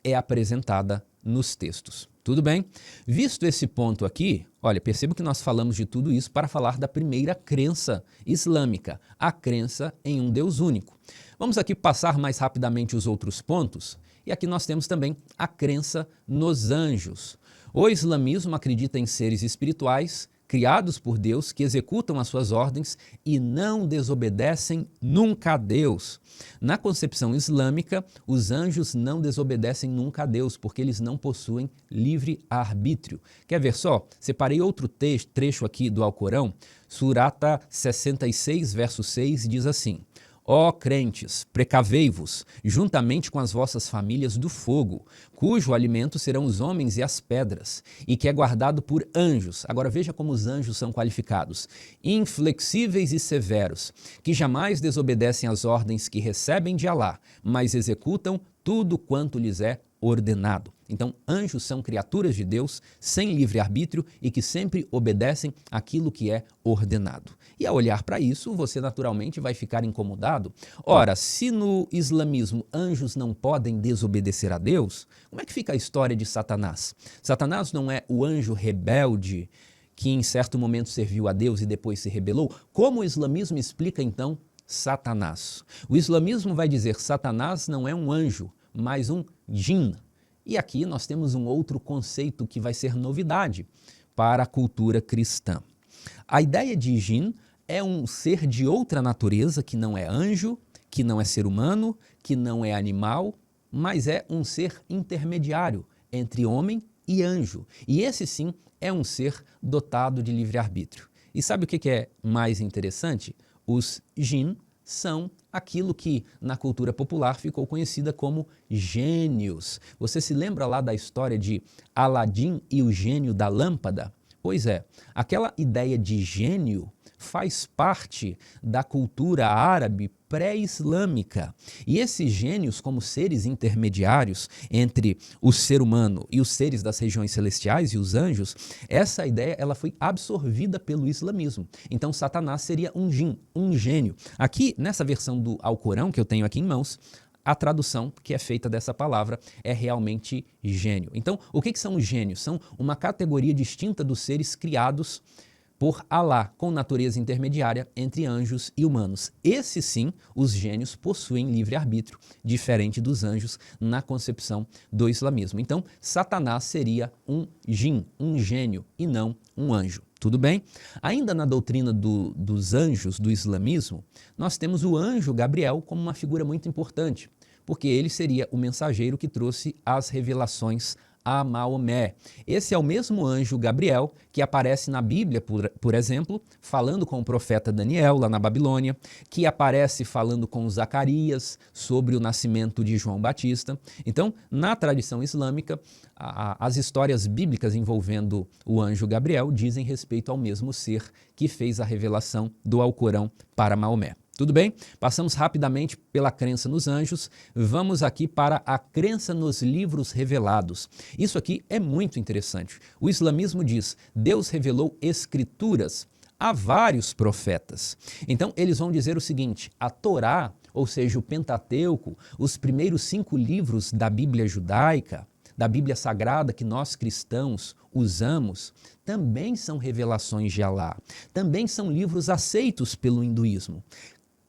é apresentada nos textos. Tudo bem? Visto esse ponto aqui, olha, perceba que nós falamos de tudo isso para falar da primeira crença islâmica, a crença em um Deus único. Vamos aqui passar mais rapidamente os outros pontos, e aqui nós temos também a crença nos anjos. O islamismo acredita em seres espirituais criados por Deus, que executam as suas ordens e não desobedecem nunca a Deus. Na concepção islâmica, os anjos não desobedecem nunca a Deus, porque eles não possuem livre-arbítrio. Quer ver só? Separei outro trecho aqui do Alcorão, Surata 66, verso 6, diz assim: Ó crentes, precavei-vos, juntamente com as vossas famílias do fogo, cujo alimento serão os homens e as pedras, e que é guardado por anjos. Agora veja como os anjos são qualificados: inflexíveis e severos, que jamais desobedecem às ordens que recebem de Alá, mas executam tudo quanto lhes é ordenado. Então, anjos são criaturas de Deus, sem livre-arbítrio e que sempre obedecem aquilo que é ordenado. E ao olhar para isso, você naturalmente vai ficar incomodado. Ora, se no islamismo anjos não podem desobedecer a Deus, como é que fica a história de Satanás? Satanás não é o anjo rebelde que em certo momento serviu a Deus e depois se rebelou? Como o islamismo explica então Satanás? O islamismo vai dizer que Satanás não é um anjo, mas um jinn. E aqui nós temos um outro conceito que vai ser novidade, para a cultura cristã. A ideia de Jin é um ser de outra natureza, que não é anjo, que não é ser humano, que não é animal, mas é um ser intermediário entre homem e anjo. E esse sim é um ser dotado de livre-arbítrio. E sabe o que é mais interessante? Os Jin são aquilo que na cultura popular ficou conhecida como gênios. Você se lembra lá da história de Aladim e o gênio da lâmpada? Pois é, aquela ideia de gênio faz parte da cultura árabe pré-islâmica. E esses gênios, como seres intermediários entre o ser humano e os seres das regiões celestiais e os anjos, essa ideia ela foi absorvida pelo islamismo. Então Satanás seria um jin, um gênio. Aqui, nessa versão do Alcorão que eu tenho aqui em mãos, a tradução que é feita dessa palavra é realmente gênio. Então, o que são os gênios? São uma categoria distinta dos seres criados por Alá, com natureza intermediária entre anjos e humanos. Esses sim, os gênios possuem livre-arbítrio, diferente dos anjos na concepção do islamismo. Então, Satanás seria um jin, um gênio, e não um anjo. Tudo bem? Ainda na doutrina dos anjos do islamismo, nós temos o anjo Gabriel como uma figura muito importante, porque ele seria o mensageiro que trouxe as revelações a Maomé. Esse é o mesmo anjo Gabriel que aparece na Bíblia, por exemplo, falando com o profeta Daniel, lá na Babilônia, que aparece falando com Zacarias sobre o nascimento de João Batista. Então, na tradição islâmica, as histórias bíblicas envolvendo o anjo Gabriel dizem respeito ao mesmo ser que fez a revelação do Alcorão para Maomé. Tudo bem? Passamos rapidamente pela crença nos anjos, vamos aqui para a crença nos livros revelados. Isso aqui é muito interessante. O islamismo diz: Deus revelou escrituras a vários profetas. Então eles vão dizer o seguinte: a Torá, ou seja, o Pentateuco, os primeiros 5 livros da Bíblia judaica, da Bíblia Sagrada que nós cristãos usamos, também são revelações de Alá, também são livros aceitos pelo hinduísmo,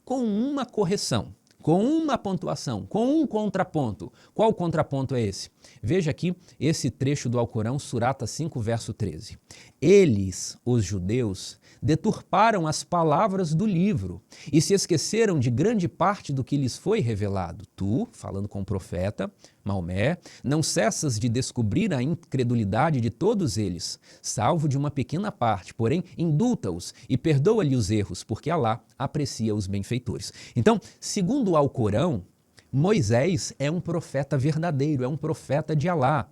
com uma correção, com uma pontuação, com um contraponto. Qual contraponto é esse? Veja aqui esse trecho do Alcorão, Surata 5, verso 13. Eles, os judeus, deturparam as palavras do livro e se esqueceram de grande parte do que lhes foi revelado. Tu, falando com o profeta Maomé, não cessas de descobrir a incredulidade de todos eles, salvo de uma pequena parte, porém indulta-os e perdoa-lhe os erros, porque Alá aprecia os benfeitores. Então, segundo o Alcorão, Moisés é um profeta verdadeiro, é um profeta de Alá.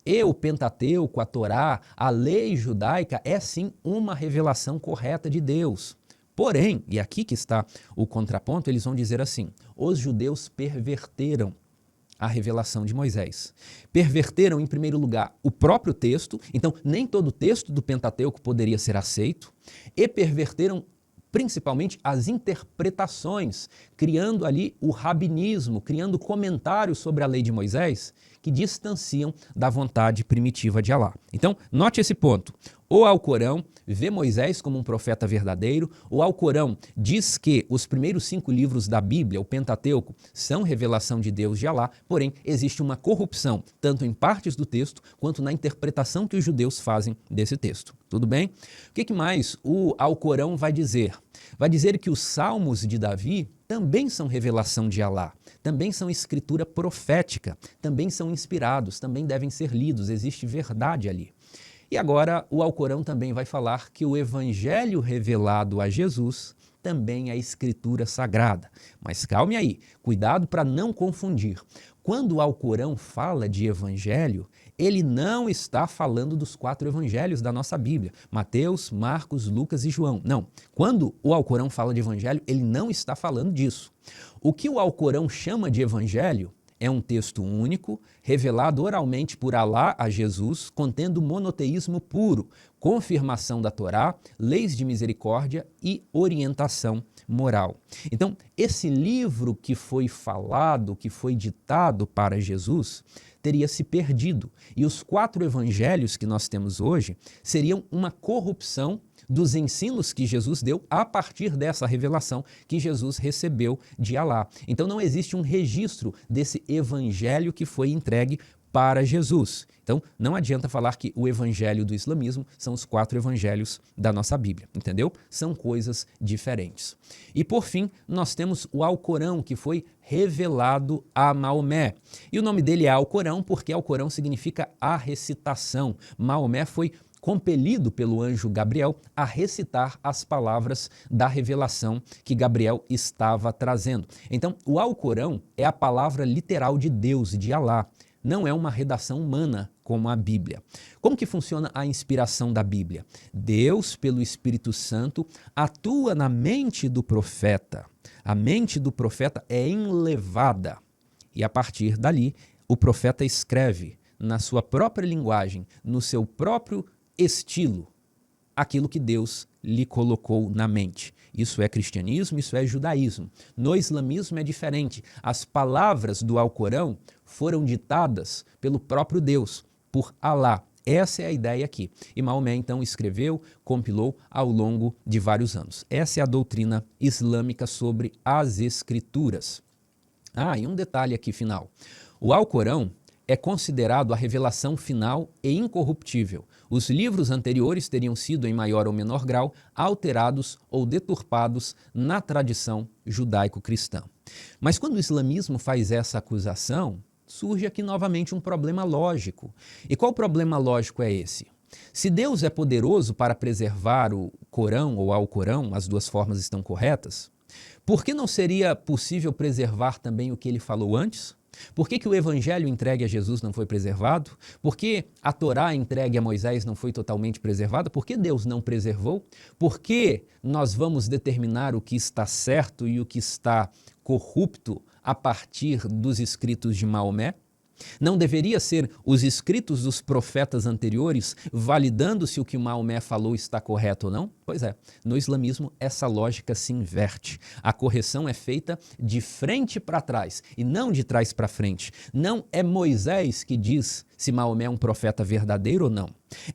E o Pentateuco, a Torá, a lei judaica é sim uma revelação correta de Deus. Porém, e aqui que está o contraponto, eles vão dizer assim: os judeus perverteram a revelação de Moisés. Perverteram, em primeiro lugar, o próprio texto, então nem todo o texto do Pentateuco poderia ser aceito, e perverteram principalmente as interpretações, criando ali o rabinismo, criando comentários sobre a lei de Moisés que distanciam da vontade primitiva de Alá. Então, note esse ponto. O Alcorão vê Moisés como um profeta verdadeiro, o Alcorão diz que os primeiros 5 livros da Bíblia, o Pentateuco, são revelação de Deus de Alá, porém existe uma corrupção, tanto em partes do texto, quanto na interpretação que os judeus fazem desse texto. Tudo bem? O que mais o Alcorão vai dizer? Vai dizer que os salmos de Davi também são revelação de Alá, também são escritura profética, também são inspirados, também devem ser lidos, existe verdade ali. E agora o Alcorão também vai falar que o evangelho revelado a Jesus também é escritura sagrada. Mas calme aí, cuidado para não confundir. Quando o Alcorão fala de evangelho, ele não está falando dos 4 evangelhos da nossa Bíblia, Mateus, Marcos, Lucas e João. Não, quando o Alcorão fala de evangelho, ele não está falando disso. O que o Alcorão chama de evangelho é um texto único, revelado oralmente por Alá a Jesus, contendo monoteísmo puro, confirmação da Torá, leis de misericórdia e orientação moral. Então, esse livro que foi falado, que foi ditado para Jesus, teria se perdido. E os 4 evangelhos que nós temos hoje seriam uma corrupção dos ensinos que Jesus deu a partir dessa revelação que Jesus recebeu de Alá. Então não existe um registro desse evangelho que foi entregue para Jesus. Então, não adianta falar que o evangelho do islamismo são os 4 evangelhos da nossa Bíblia, entendeu? São coisas diferentes. E, por fim, nós temos o Alcorão, que foi revelado a Maomé. E o nome dele é Alcorão porque Alcorão significa a recitação. Maomé foi compelido pelo anjo Gabriel a recitar as palavras da revelação que Gabriel estava trazendo. Então, o Alcorão é a palavra literal de Deus, de Alá. Não é uma redação humana como a Bíblia. Como que funciona a inspiração da Bíblia? Deus, pelo Espírito Santo, atua na mente do profeta. A mente do profeta é enlevada. E a partir dali, o profeta escreve na sua própria linguagem, no seu próprio estilo, aquilo que Deus lhe colocou na mente. Isso é cristianismo, isso é judaísmo. No islamismo é diferente. As palavras do Alcorão foram ditadas pelo próprio Deus, por Alá. Essa é a ideia aqui. E Maomé, então, escreveu, compilou ao longo de vários anos. Essa é a doutrina islâmica sobre as escrituras. E um detalhe aqui final. O Alcorão é considerado a revelação final e incorruptível. Os livros anteriores teriam sido, em maior ou menor grau, alterados ou deturpados na tradição judaico-cristã. Mas quando o islamismo faz essa acusação, surge aqui novamente um problema lógico. E qual problema lógico é esse? Se Deus é poderoso para preservar o Corão ou Alcorão, as duas formas estão corretas, por que não seria possível preservar também o que ele falou antes? Por que o evangelho entregue a Jesus não foi preservado? Por que a Torá entregue a Moisés não foi totalmente preservada? Por que Deus não preservou? Por que nós vamos determinar o que está certo e o que está corrupto a partir dos escritos de Maomé? Não deveria ser os escritos dos profetas anteriores validando se o que Maomé falou está correto ou não? Pois é, no islamismo essa lógica se inverte. A correção é feita de frente para trás e não de trás para frente. Não é Moisés que diz se Maomé é um profeta verdadeiro ou não.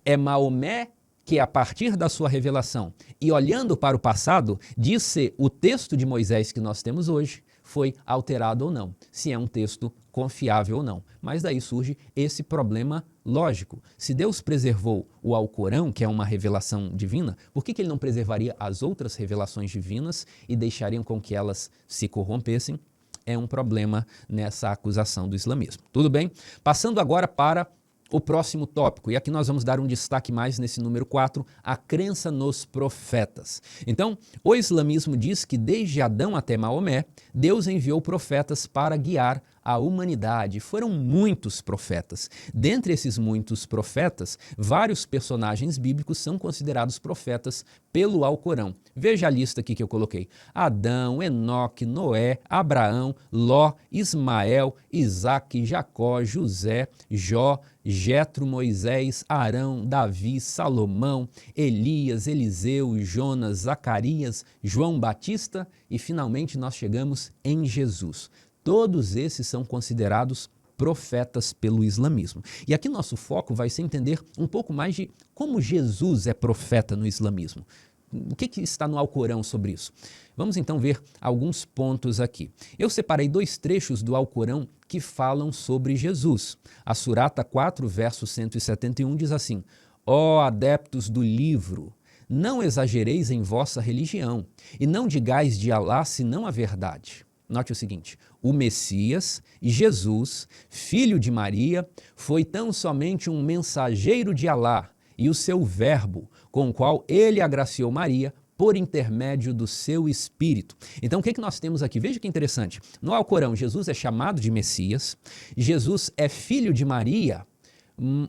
É Maomé que, a partir da sua revelação e olhando para o passado, diz se o texto de Moisés que nós temos hoje foi alterado ou não, se é um texto confiável ou não. Mas daí surge esse problema lógico. Se Deus preservou o Alcorão, que é uma revelação divina, por que ele não preservaria as outras revelações divinas e deixariam com que elas se corrompessem? É um problema nessa acusação do islamismo. Tudo bem? Passando agora para o próximo tópico, e aqui nós vamos dar um destaque mais nesse número 4, a crença nos profetas. Então, o islamismo diz que desde Adão até Maomé, Deus enviou profetas para guiar a humanidade. Foram muitos profetas. Dentre esses muitos profetas, vários personagens bíblicos são considerados profetas pelo Alcorão. Veja a lista aqui que eu coloquei. Adão, Enoque, Noé, Abraão, Ló, Ismael, Isaque, Jacó, José, Jó, Jetro, Moisés, Arão, Davi, Salomão, Elias, Eliseu, Jonas, Zacarias, João Batista e finalmente nós chegamos em Jesus. Todos esses são considerados profetas pelo islamismo. E aqui nosso foco vai ser entender um pouco mais de como Jesus é profeta no islamismo. O que está no Alcorão sobre isso? Vamos então ver alguns pontos aqui. Eu separei 2 trechos do Alcorão que falam sobre Jesus. A Surata 4, verso 171 diz assim: Ó adeptos do livro, não exagereis em vossa religião e não digais de Alá senão a verdade. Note o seguinte, o Messias, Jesus, filho de Maria, foi tão somente um mensageiro de Alá e o seu verbo, com o qual ele agraciou Maria por intermédio do seu Espírito. Então, o que nós temos aqui? Veja que interessante. No Alcorão, Jesus é chamado de Messias, Jesus é filho de Maria,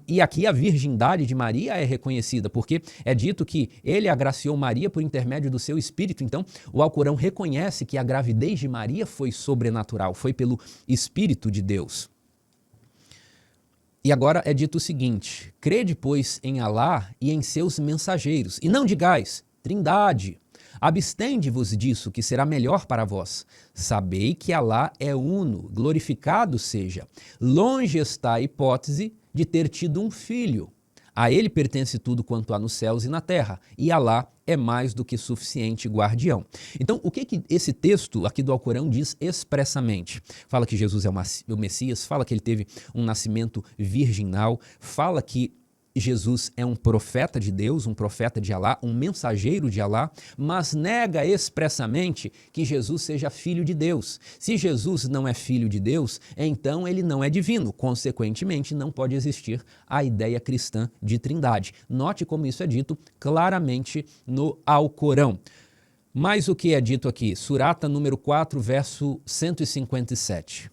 e aqui a virgindade de Maria é reconhecida, porque é dito que ele agraciou Maria por intermédio do seu Espírito. Então, o Alcorão reconhece que a gravidez de Maria foi sobrenatural, foi pelo Espírito de Deus. E agora é dito o seguinte: crede, pois, em Alá e em seus mensageiros, e não digais, Trindade, abstende-vos disso, que será melhor para vós. Sabei que Alá é uno, glorificado seja. Longe está a hipótese de ter tido um filho. A ele pertence tudo quanto há nos céus e na terra, e Alá é mais do que suficiente guardião. Então, o que esse texto aqui do Alcorão diz expressamente? Fala que Jesus é o Messias, fala que ele teve um nascimento virginal, fala que Jesus é um profeta de Deus, um profeta de Alá, um mensageiro de Alá, mas nega expressamente que Jesus seja filho de Deus. Se Jesus não é filho de Deus, então ele não é divino. Consequentemente, não pode existir a ideia cristã de trindade. Note como isso é dito claramente no Alcorão. Mas o que é dito aqui? Surata número 4, verso 157.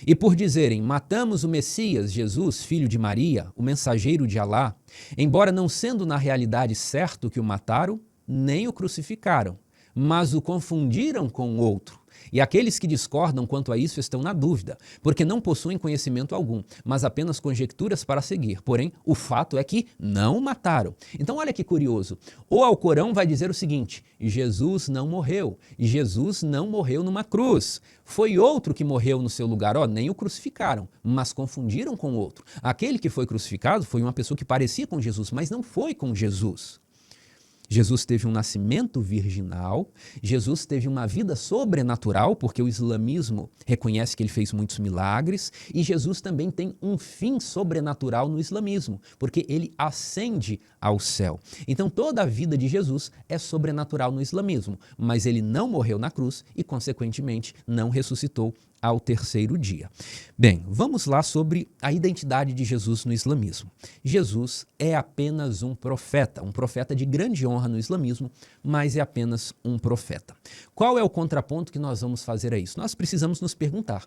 E por dizerem, matamos o Messias, Jesus, filho de Maria, o mensageiro de Alá, embora não sendo na realidade certo que o mataram, nem o crucificaram, mas o confundiram com outro. E aqueles que discordam quanto a isso estão na dúvida, porque não possuem conhecimento algum, mas apenas conjecturas para seguir. Porém, o fato é que não o mataram. Então, olha que curioso. O Alcorão vai dizer o seguinte: Jesus não morreu. Jesus não morreu numa cruz. Foi outro que morreu no seu lugar. Nem o crucificaram, mas confundiram com outro. Aquele que foi crucificado foi uma pessoa que parecia com Jesus, mas não foi com Jesus. Jesus teve um nascimento virginal, Jesus teve uma vida sobrenatural, porque o islamismo reconhece que ele fez muitos milagres, e Jesus também tem um fim sobrenatural no islamismo, porque ele ascende ao céu. Então toda a vida de Jesus é sobrenatural no islamismo, mas ele não morreu na cruz e, consequentemente, não ressuscitou ao terceiro dia. Bem, vamos lá sobre a identidade de Jesus no islamismo. Jesus é apenas um profeta de grande honra no islamismo, mas é apenas um profeta. Qual é o contraponto que nós vamos fazer a isso? Nós precisamos nos perguntar: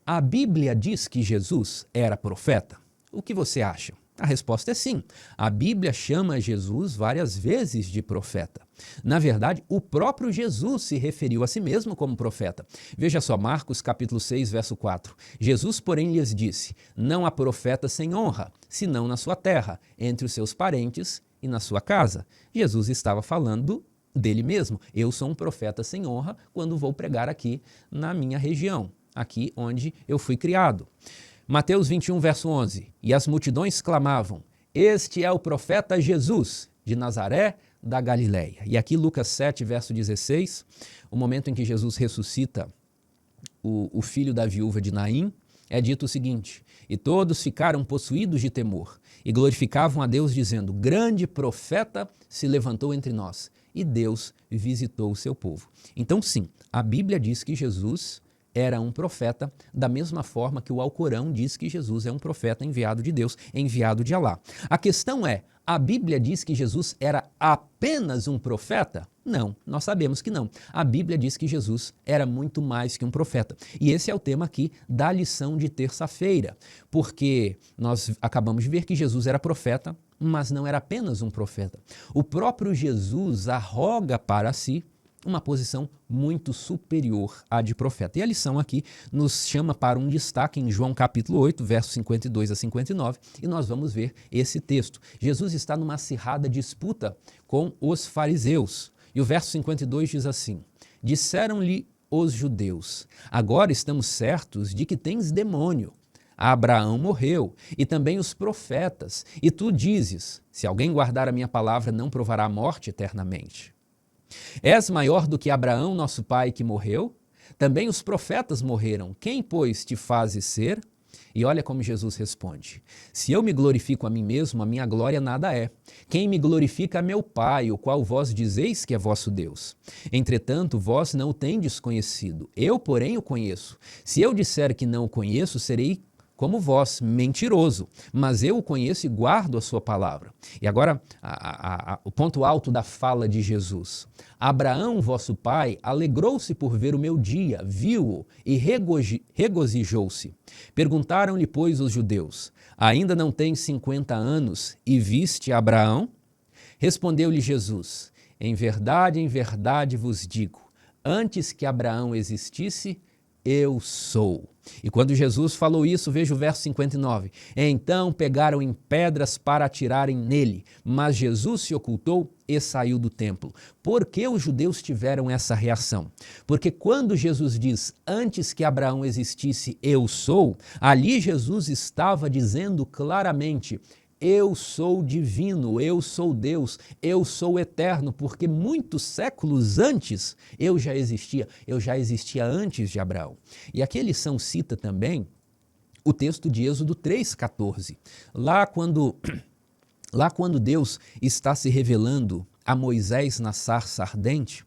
a Bíblia diz que Jesus era profeta? O que você acha? A resposta é sim. A Bíblia chama Jesus várias vezes de profeta. Na verdade, o próprio Jesus se referiu a si mesmo como profeta. Veja só, Marcos capítulo 6, verso 4. Jesus, porém, lhes disse: não há profeta sem honra, senão na sua terra, entre os seus parentes e na sua casa. Jesus estava falando dele mesmo. Eu sou um profeta sem honra quando vou pregar aqui na minha região, aqui onde eu fui criado. Mateus 21, verso 11. E as multidões clamavam: este é o profeta Jesus, de Nazaré, da Galileia. E aqui Lucas 7, verso 16, o momento em que Jesus ressuscita o filho da viúva de Naim, é dito o seguinte: e todos ficaram possuídos de temor e glorificavam a Deus, dizendo: grande profeta se levantou entre nós, e Deus visitou o seu povo. Então sim, a Bíblia diz que Jesus era um profeta, da mesma forma que o Alcorão diz que Jesus é um profeta enviado de Deus, enviado de Alá. A questão é, a Bíblia diz que Jesus era apenas um profeta? Não, nós sabemos que não. A Bíblia diz que Jesus era muito mais que um profeta. E esse é o tema aqui da lição de terça-feira, porque nós acabamos de ver que Jesus era profeta, mas não era apenas um profeta. O próprio Jesus arroga para si uma posição muito superior à de profeta. E a lição aqui nos chama para um destaque em João capítulo 8, versos 52 a 59, e nós vamos ver esse texto. Jesus está numa acirrada disputa com os fariseus. E o verso 52 diz assim: disseram-lhe os judeus: agora estamos certos de que tens demônio. Abraão morreu, e também os profetas, e tu dizes: se alguém guardar a minha palavra, não provará a morte eternamente. És maior do que Abraão, nosso pai, que morreu? Também os profetas morreram. Quem, pois, te fazes ser? E olha como Jesus responde: se eu me glorifico a mim mesmo, a minha glória nada é. Quem me glorifica é meu Pai, o qual vós dizeis que é vosso Deus. Entretanto, vós não o tendes conhecido. Eu, porém, o conheço. Se eu disser que não o conheço, serei como vós, mentiroso, mas eu o conheço e guardo a sua palavra. E agora, o ponto alto da fala de Jesus. Abraão, vosso pai, alegrou-se por ver o meu dia, viu-o e regozijou-se. Perguntaram-lhe, pois, os judeus: ainda não tens 50 anos e viste Abraão? Respondeu-lhe Jesus: em verdade vos digo, antes que Abraão existisse, eu sou. E quando Jesus falou isso, veja o verso 59. Então pegaram em pedras para atirarem nele, mas Jesus se ocultou e saiu do templo. Por que os judeus tiveram essa reação? Porque quando Jesus diz, antes que Abraão existisse, eu sou, ali Jesus estava dizendo claramente, eu sou divino, eu sou Deus, eu sou eterno, porque muitos séculos antes eu já existia antes de Abraão. E aqui a lição cita também o texto de Êxodo 3,14. Lá quando Deus está se revelando a Moisés na sarça ardente,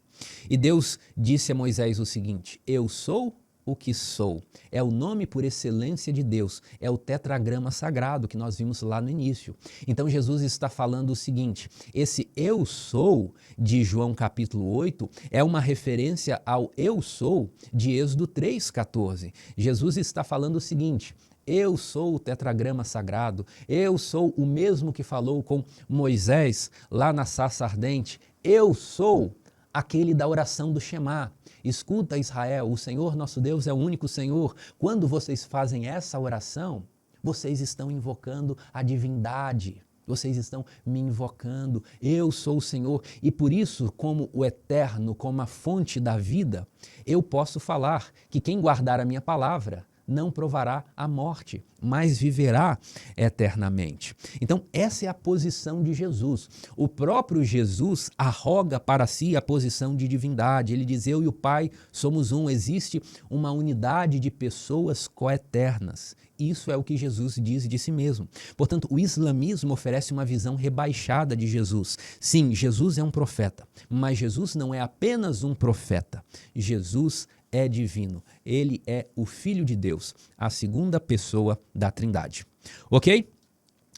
e Deus disse a Moisés o seguinte: eu sou o que sou. É o nome por excelência de Deus, é o tetragrama sagrado que nós vimos lá no início. Então Jesus está falando o seguinte: esse eu sou de João capítulo 8 é uma referência ao eu sou de Êxodo 3,14. Jesus está falando o seguinte: eu sou o tetragrama sagrado, eu sou o mesmo que falou com Moisés lá na sarça ardente, eu sou aquele da oração do Shema. Escuta, Israel, o Senhor nosso Deus é o único Senhor. Quando vocês fazem essa oração, vocês estão invocando a divindade. Vocês estão me invocando. Eu sou o Senhor. E por isso, como o eterno, como a fonte da vida, eu posso falar que quem guardar a minha palavra não provará a morte, mas viverá eternamente. Então, essa é a posição de Jesus. O próprio Jesus arroga para si a posição de divindade. Ele diz: eu e o Pai somos um. Existe uma unidade de pessoas coeternas. Isso é o que Jesus diz de si mesmo. Portanto, o islamismo oferece uma visão rebaixada de Jesus. Sim, Jesus é um profeta, mas Jesus não é apenas um profeta. Jesus é divino. Ele é o Filho de Deus, a segunda pessoa da Trindade. Ok?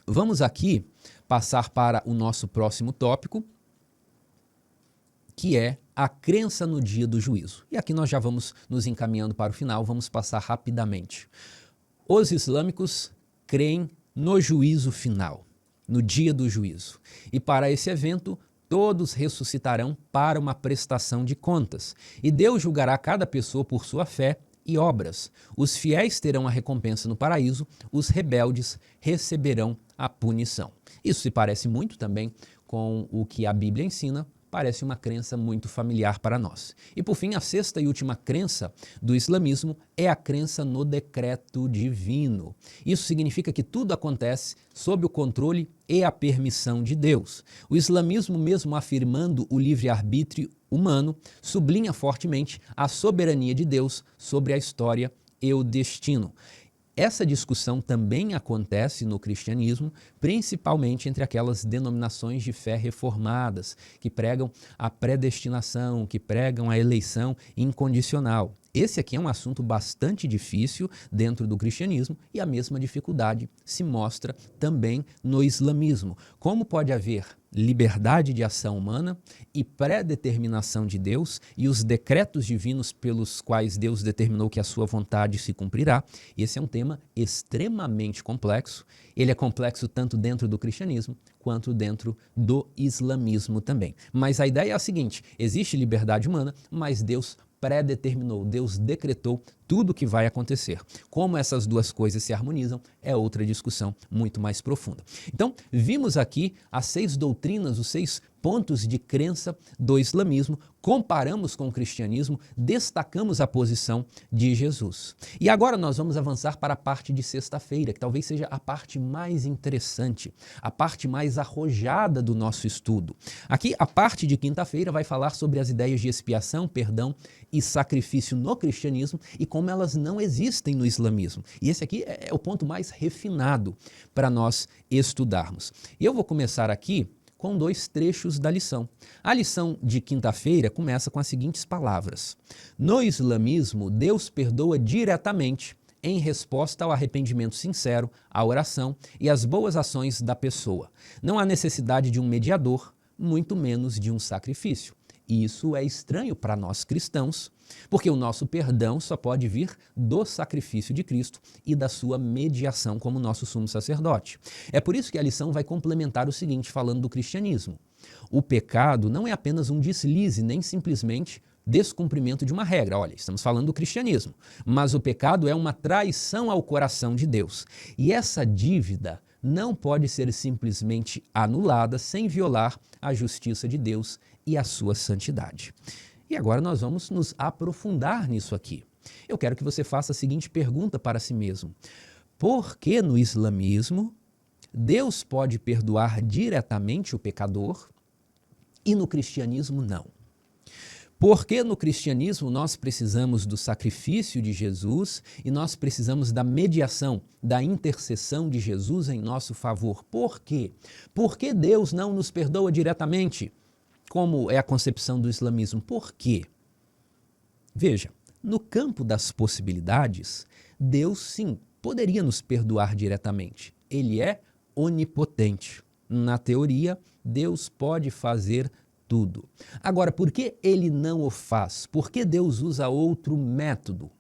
Vamos aqui passar para o nosso próximo tópico, que é a crença no dia do juízo. E aqui nós já vamos nos encaminhando para o final, vamos passar rapidamente. Os islâmicos creem no juízo final, no dia do juízo. E para esse evento, todos ressuscitarão para uma prestação de contas, e Deus julgará cada pessoa por sua fé e obras. Os fiéis terão a recompensa no paraíso, os rebeldes receberão a punição. Isso se parece muito também com o que a Bíblia ensina, parece uma crença muito familiar para nós. E por fim, a sexta e última crença do islamismo é a crença no decreto divino. Isso significa que tudo acontece sob o controle e a permissão de Deus. O islamismo, mesmo afirmando o livre-arbítrio humano, sublinha fortemente a soberania de Deus sobre a história e o destino. Essa discussão também acontece no cristianismo, principalmente entre aquelas denominações de fé reformadas, que pregam a predestinação, que pregam a eleição incondicional. Esse aqui é um assunto bastante difícil dentro do cristianismo e a mesma dificuldade se mostra também no islamismo. Como pode haver liberdade de ação humana e pré-determinação de Deus e os decretos divinos pelos quais Deus determinou que a sua vontade se cumprirá? Esse é um tema extremamente complexo. Ele é complexo tanto dentro do cristianismo quanto dentro do islamismo também. Mas a ideia é a seguinte: existe liberdade humana, mas Deus predeterminou, Deus decretou tudo o que vai acontecer. Como essas duas coisas se harmonizam é outra discussão muito mais profunda. Então, vimos aqui as 6 doutrinas, os 6 pontos de crença do islamismo, comparamos com o cristianismo, destacamos a posição de Jesus. E agora nós vamos avançar para a parte de sexta-feira, que talvez seja a parte mais interessante, a parte mais arrojada do nosso estudo. Aqui, a parte de quinta-feira vai falar sobre as ideias de expiação, perdão e sacrifício no cristianismo e como elas não existem no islamismo. E esse aqui é o ponto mais refinado para nós estudarmos. E eu vou começar aqui com 2 trechos da lição. A lição de quinta-feira começa com as seguintes palavras: no islamismo, Deus perdoa diretamente em resposta ao arrependimento sincero, à oração e às boas ações da pessoa. Não há necessidade de um mediador, muito menos de um sacrifício. E isso é estranho para nós cristãos, porque o nosso perdão só pode vir do sacrifício de Cristo e da sua mediação como nosso sumo sacerdote. É por isso que a lição vai complementar o seguinte, falando do cristianismo. O pecado não é apenas um deslize, nem simplesmente descumprimento de uma regra. Olha, estamos falando do cristianismo, mas o pecado é uma traição ao coração de Deus. E essa dívida não pode ser simplesmente anulada sem violar a justiça de Deus e a sua santidade. E agora nós vamos nos aprofundar nisso aqui. Eu quero que você faça a seguinte pergunta para si mesmo: por que no islamismo Deus pode perdoar diretamente o pecador e no cristianismo não. Porque no cristianismo nós precisamos do sacrifício de Jesus e nós precisamos da mediação, da intercessão de Jesus em nosso favor. Por quê? Porque Deus não nos perdoa diretamente, como é a concepção do islamismo. Por quê? Veja, no campo das possibilidades, Deus sim poderia nos perdoar diretamente. Ele é onipotente. Na teoria, Deus pode fazer tudo. Agora, por que ele não o faz? Por que Deus usa outro método?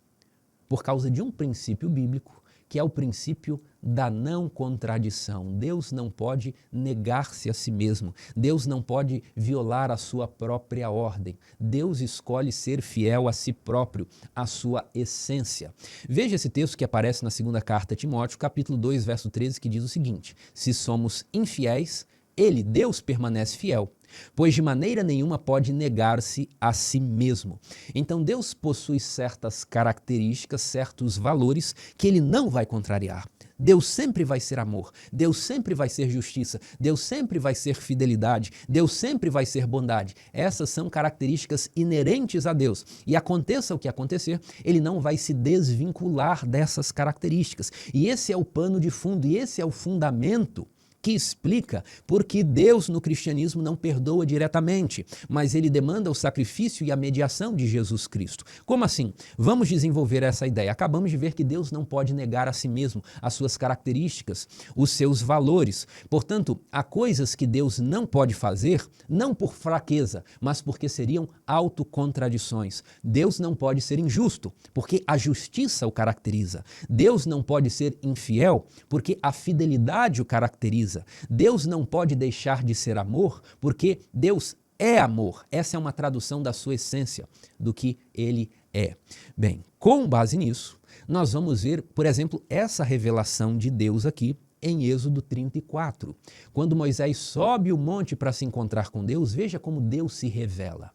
Por causa de um princípio bíblico, que é o princípio da não contradição. Deus não pode negar-se a si mesmo. Deus não pode violar a sua própria ordem. Deus escolhe ser fiel a si próprio, à sua essência. Veja esse texto que aparece na segunda carta a Timóteo, capítulo 2, verso 13, que diz o seguinte: se somos infiéis, ele, Deus, permanece fiel, pois de maneira nenhuma pode negar-se a si mesmo. Então Deus possui certas características, certos valores que ele não vai contrariar. Deus sempre vai ser amor, Deus sempre vai ser justiça, Deus sempre vai ser fidelidade, Deus sempre vai ser bondade. Essas são características inerentes a Deus. E aconteça o que acontecer, ele não vai se desvincular dessas características. E esse é o pano de fundo, e esse é o fundamento que explica por que Deus no cristianismo não perdoa diretamente, mas ele demanda o sacrifício e a mediação de Jesus Cristo. Como assim? Vamos desenvolver essa ideia. Acabamos de ver que Deus não pode negar a si mesmo as suas características, os seus valores. Portanto, há coisas que Deus não pode fazer, não por fraqueza, mas porque seriam autocontradições. Deus não pode ser injusto, porque a justiça o caracteriza. Deus não pode ser infiel, porque a fidelidade o caracteriza. Deus não pode deixar de ser amor, porque Deus é amor. Essa é uma tradução da sua essência, do que ele é. Bem, com base nisso, nós vamos ver, por exemplo, essa revelação de Deus aqui em Êxodo 34. Quando Moisés sobe o monte para se encontrar com Deus, veja como Deus se revela.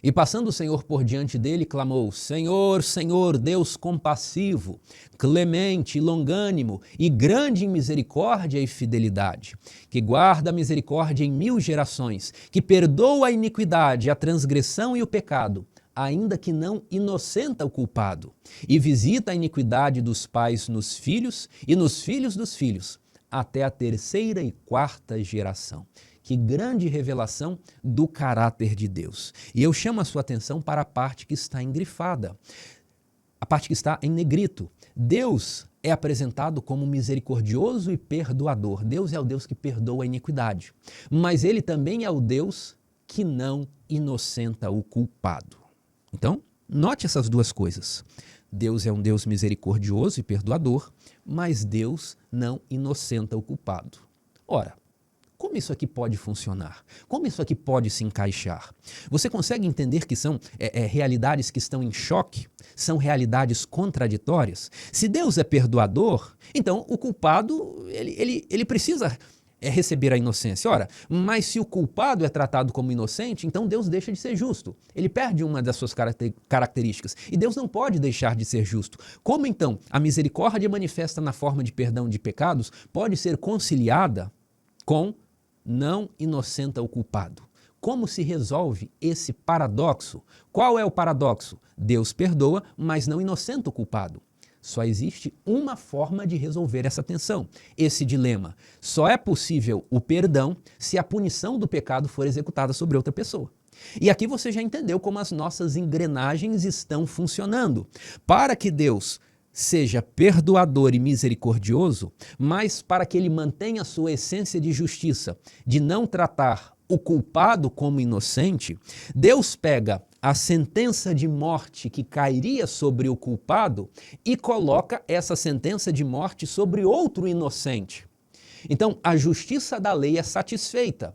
E passando o Senhor por diante dele, clamou: Senhor, Senhor, Deus compassivo, clemente, longânimo e grande em misericórdia e fidelidade, que guarda a misericórdia em 1000 gerações, que perdoa a iniquidade, a transgressão e o pecado, ainda que não inocenta o culpado, e visita a iniquidade dos pais nos filhos e nos filhos dos filhos, até a 3ª e 4ª geração. Que grande revelação do caráter de Deus. E eu chamo a sua atenção para a parte que está engrifada, a parte que está em negrito. Deus é apresentado como misericordioso e perdoador. Deus é o Deus que perdoa a iniquidade, mas ele também é o Deus que não inocenta o culpado. Então, note essas duas coisas. Deus é um Deus misericordioso e perdoador, mas Deus não inocenta o culpado. Ora, como isso aqui pode funcionar? Como isso aqui pode se encaixar? Você consegue entender que são realidades que estão em choque? São realidades contraditórias? Se Deus é perdoador, então o culpado ele precisa receber a inocência. Ora, mas se o culpado é tratado como inocente, então Deus deixa de ser justo. Ele perde uma das suas características. E Deus não pode deixar de ser justo. Como então a misericórdia manifesta na forma de perdão de pecados pode ser conciliada com não inocenta o culpado? Como se resolve esse paradoxo? Qual é o paradoxo? Deus perdoa, mas não inocenta o culpado. Só existe uma forma de resolver essa tensão, esse dilema. Só é possível o perdão se a punição do pecado for executada sobre outra pessoa. E aqui você já entendeu como as nossas engrenagens estão funcionando. Para que Deus seja perdoador e misericordioso, mas para que ele mantenha a sua essência de justiça, de não tratar o culpado como inocente, Deus pega a sentença de morte que cairia sobre o culpado e coloca essa sentença de morte sobre outro inocente. Então, a justiça da lei é satisfeita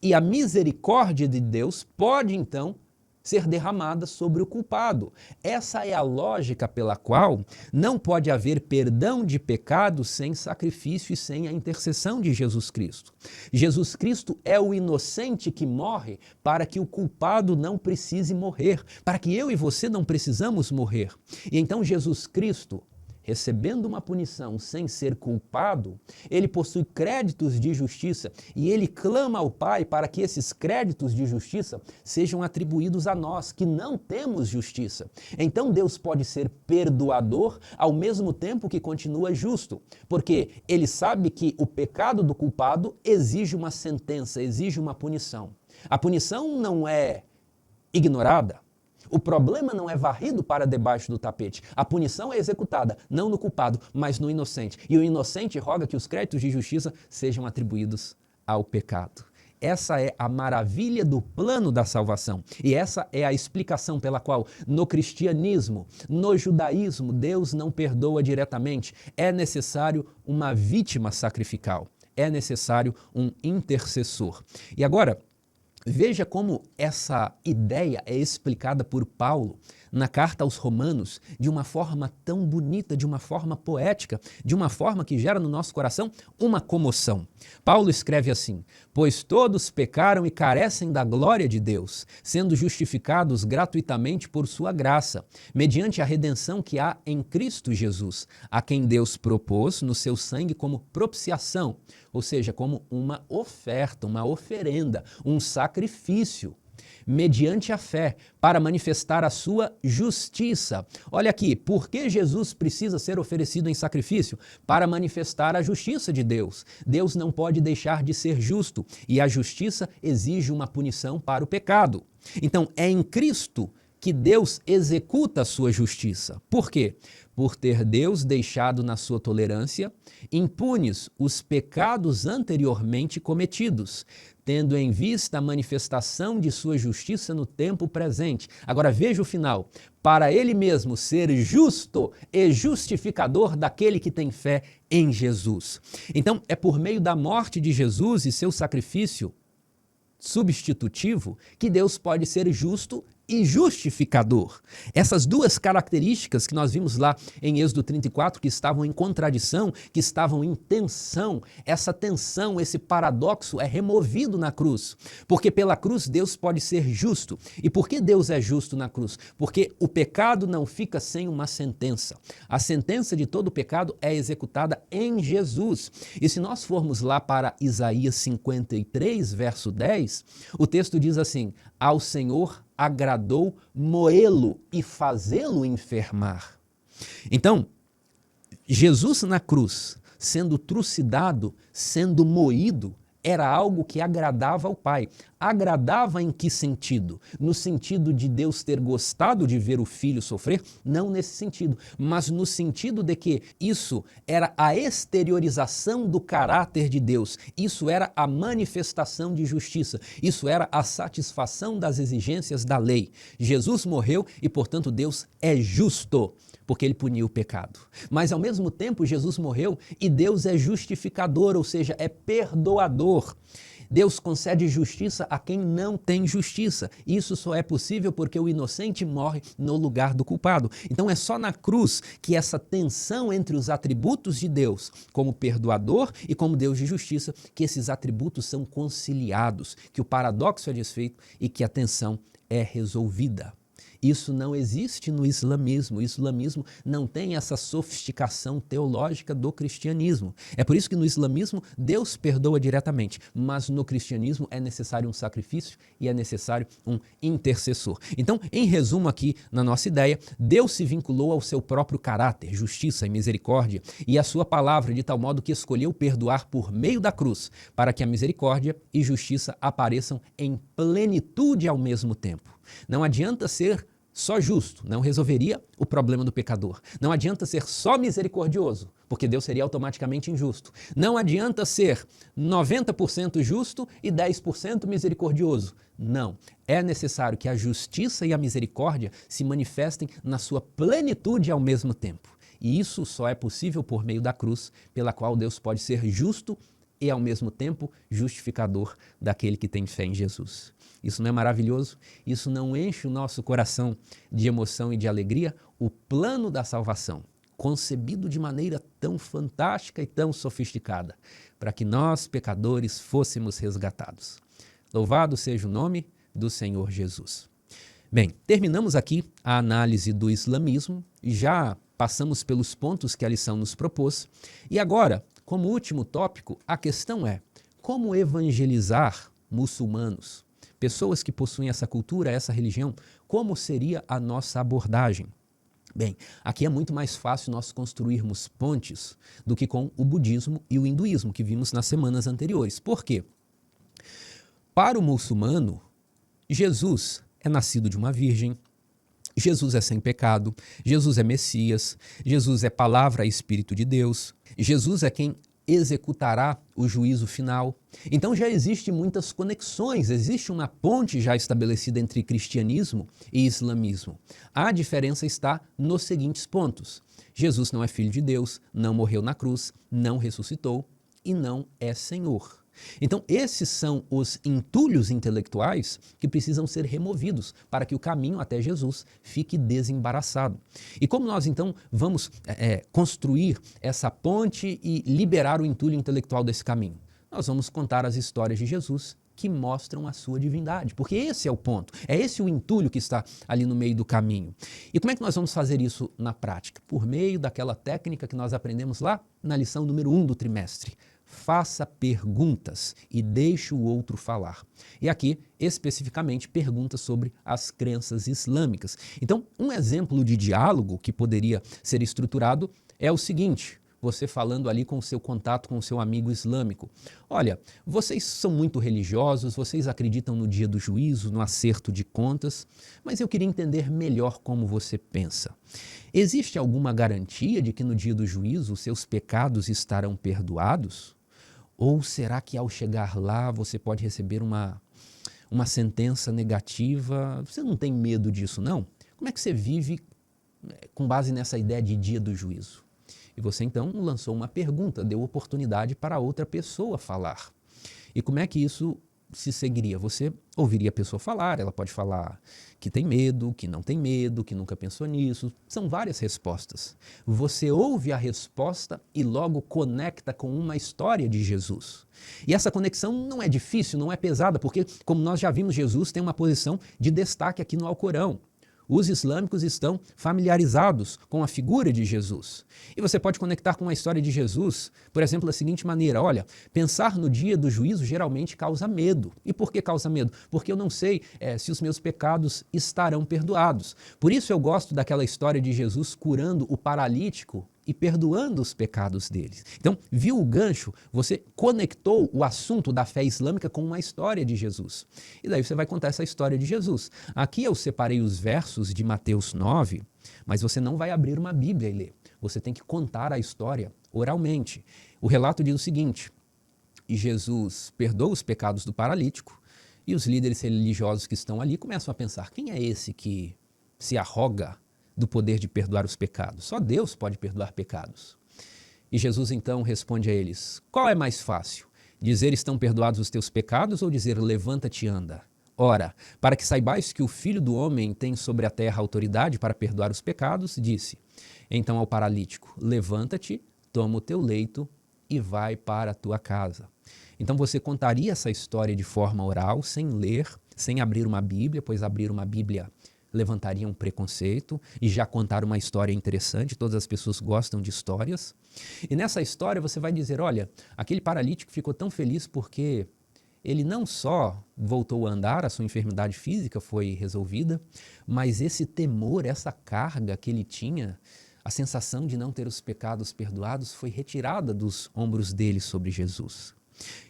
e a misericórdia de Deus pode, então, ser derramada sobre o culpado. Essa é a lógica pela qual não pode haver perdão de pecado sem sacrifício e sem a intercessão de Jesus Cristo. Jesus Cristo é o inocente que morre para que o culpado não precise morrer, para que eu e você não precisamos morrer. E então Jesus Cristo recebendo uma punição sem ser culpado, ele possui créditos de justiça e ele clama ao Pai para que esses créditos de justiça sejam atribuídos a nós, que não temos justiça. Então Deus pode ser perdoador ao mesmo tempo que continua justo, porque ele sabe que o pecado do culpado exige uma sentença, exige uma punição. A punição não é ignorada. O problema não é varrido para debaixo do tapete. A punição é executada, não no culpado, mas no inocente. E o inocente roga que os créditos de justiça sejam atribuídos ao pecado. Essa é a maravilha do plano da salvação. E essa é a explicação pela qual, no cristianismo, no judaísmo, Deus não perdoa diretamente. É necessário uma vítima sacrificial. É necessário um intercessor. E agora, veja como essa ideia é explicada por Paulo na carta aos Romanos de uma forma tão bonita, de uma forma poética, de uma forma que gera no nosso coração uma comoção. Paulo escreve assim: pois todos pecaram e carecem da glória de Deus, sendo justificados gratuitamente por sua graça, mediante a redenção que há em Cristo Jesus, a quem Deus propôs no seu sangue como propiciação, ou seja, como uma oferta, uma oferenda, um sacrifício, mediante a fé, para manifestar a sua justiça. Olha aqui, por que Jesus precisa ser oferecido em sacrifício? Para manifestar a justiça de Deus. Deus não pode deixar de ser justo e a justiça exige uma punição para o pecado. Então, é em Cristo que Deus executa a sua justiça. Por quê? Por ter Deus deixado na sua tolerância impunes os pecados anteriormente cometidos, tendo em vista a manifestação de sua justiça no tempo presente. Agora veja o final. Para ele mesmo ser justo e justificador daquele que tem fé em Jesus. Então, é por meio da morte de Jesus e seu sacrifício substitutivo que Deus pode ser justo e justificador. Essas duas características que nós vimos lá em Êxodo 34, que estavam em contradição, que estavam em tensão, essa tensão, esse paradoxo é removido na cruz. Porque pela cruz Deus pode ser justo. E por que Deus é justo na cruz? Porque o pecado não fica sem uma sentença. A sentença de todo pecado é executada em Jesus. E se nós formos lá para Isaías 53, verso 10, o texto diz assim: ao Senhor agradou moê-lo e fazê-lo enfermar. Então, Jesus na cruz, sendo trucidado, sendo moído, era algo que agradava ao Pai. Agradava em que sentido? No sentido de Deus ter gostado de ver o Filho sofrer? Não nesse sentido, mas no sentido de que isso era a exteriorização do caráter de Deus. Isso era a manifestação de justiça. Isso era a satisfação das exigências da lei. Jesus morreu e, portanto, Deus é justo, porque ele puniu o pecado. Mas, ao mesmo tempo, Jesus morreu e Deus é justificador, ou seja, é perdoador. Deus concede justiça a quem não tem justiça. Isso só é possível porque o inocente morre no lugar do culpado. Então é só na cruz que essa tensão entre os atributos de Deus como perdoador e como Deus de justiça, que esses atributos são conciliados, que o paradoxo é desfeito e que a tensão é resolvida. Isso não existe no islamismo. O islamismo não tem essa sofisticação teológica do cristianismo. É por isso que no islamismo Deus perdoa diretamente, mas no cristianismo é necessário um sacrifício e é necessário um intercessor. Então, em resumo aqui na nossa ideia, Deus se vinculou ao seu próprio caráter, justiça e misericórdia, e à sua palavra, de tal modo que escolheu perdoar por meio da cruz, para que a misericórdia e justiça apareçam em plenitude ao mesmo tempo. Não adianta ser só justo, não resolveria o problema do pecador. Não adianta ser só misericordioso, porque Deus seria automaticamente injusto. Não adianta ser 90% justo e 10% misericordioso. Não. É necessário que a justiça e a misericórdia se manifestem na sua plenitude ao mesmo tempo. E isso só é possível por meio da cruz, pela qual Deus pode ser justo e, ao mesmo tempo, justificador daquele que tem fé em Jesus. Isso não é maravilhoso? Isso não enche o nosso coração de emoção e de alegria? O plano da salvação, concebido de maneira tão fantástica e tão sofisticada, para que nós, pecadores, fôssemos resgatados. Louvado seja o nome do Senhor Jesus. Bem, terminamos aqui a análise do islamismo, já passamos pelos pontos que a lição nos propôs. E agora, como último tópico, a questão é como evangelizar muçulmanos, pessoas que possuem essa cultura, essa religião, como seria a nossa abordagem? Bem, aqui é muito mais fácil nós construirmos pontes do que com o budismo e o hinduísmo, que vimos nas semanas anteriores. Por quê? Para o muçulmano, Jesus é nascido de uma virgem, Jesus é sem pecado, Jesus é Messias, Jesus é palavra e Espírito de Deus, Jesus é quem executará o juízo final. Então já existem muitas conexões, existe uma ponte já estabelecida entre cristianismo e islamismo. A diferença está nos seguintes pontos: Jesus não é filho de Deus, não morreu na cruz, não ressuscitou e não é Senhor. Então, esses são os entulhos intelectuais que precisam ser removidos para que o caminho até Jesus fique desembaraçado. E como nós, então, vamos construir essa ponte e liberar o entulho intelectual desse caminho? Nós vamos contar as histórias de Jesus que mostram a sua divindade, porque esse é o ponto, é esse o entulho que está ali no meio do caminho. E como é que nós vamos fazer isso na prática? Por meio daquela técnica que nós aprendemos lá na lição número 1 do trimestre. Faça perguntas e deixe o outro falar. E aqui, especificamente, perguntas sobre as crenças islâmicas. Então, um exemplo de diálogo que poderia ser estruturado é o seguinte: você falando ali com o seu contato com o seu amigo islâmico. Olha, vocês são muito religiosos, vocês acreditam no dia do juízo, no acerto de contas, mas eu queria entender melhor como você pensa. Existe alguma garantia de que no dia do juízo os seus pecados estarão perdoados? Ou será que ao chegar lá você pode receber uma sentença negativa? Você não tem medo disso, não? Como é que você vive com base nessa ideia de dia do juízo? E você então lançou uma pergunta, deu oportunidade para outra pessoa falar. E como é que isso se seguiria? Você ouviria a pessoa falar, ela pode falar que tem medo, que não tem medo, que nunca pensou nisso. São várias respostas. Você ouve a resposta e logo conecta com uma história de Jesus. E essa conexão não é difícil, não é pesada, porque, como nós já vimos, Jesus tem uma posição de destaque aqui no Alcorão. Os islâmicos estão familiarizados com a figura de Jesus. E você pode conectar com a história de Jesus, por exemplo, da seguinte maneira: olha, pensar no dia do juízo geralmente causa medo. E por que causa medo? Porque eu não sei se os meus pecados estarão perdoados. Por isso eu gosto daquela história de Jesus curando o paralítico e perdoando os pecados deles. Então, viu o gancho? Você conectou o assunto da fé islâmica com uma história de Jesus. E daí você vai contar essa história de Jesus. Aqui eu separei os versos de Mateus 9, mas você não vai abrir uma Bíblia e ler. Você tem que contar a história oralmente. O relato diz o seguinte: e Jesus perdoa os pecados do paralítico, e os líderes religiosos que estão ali começam a pensar: quem é esse que se arroga do poder de perdoar os pecados? Só Deus pode perdoar pecados. E Jesus então responde a eles: qual é mais fácil? Dizer estão perdoados os teus pecados ou dizer levanta-te e anda? Ora, para que saibais que o Filho do Homem tem sobre a terra autoridade para perdoar os pecados, disse então ao paralítico: levanta-te, toma o teu leito e vai para a tua casa. Então você contaria essa história de forma oral, sem ler, sem abrir uma Bíblia, pois abrir uma Bíblia levantaria um preconceito, e já contar uma história interessante, todas as pessoas gostam de histórias. E nessa história você vai dizer: olha, aquele paralítico ficou tão feliz porque ele não só voltou a andar, a sua enfermidade física foi resolvida, mas esse temor, essa carga que ele tinha, a sensação de não ter os pecados perdoados, foi retirada dos ombros dele sobre Jesus.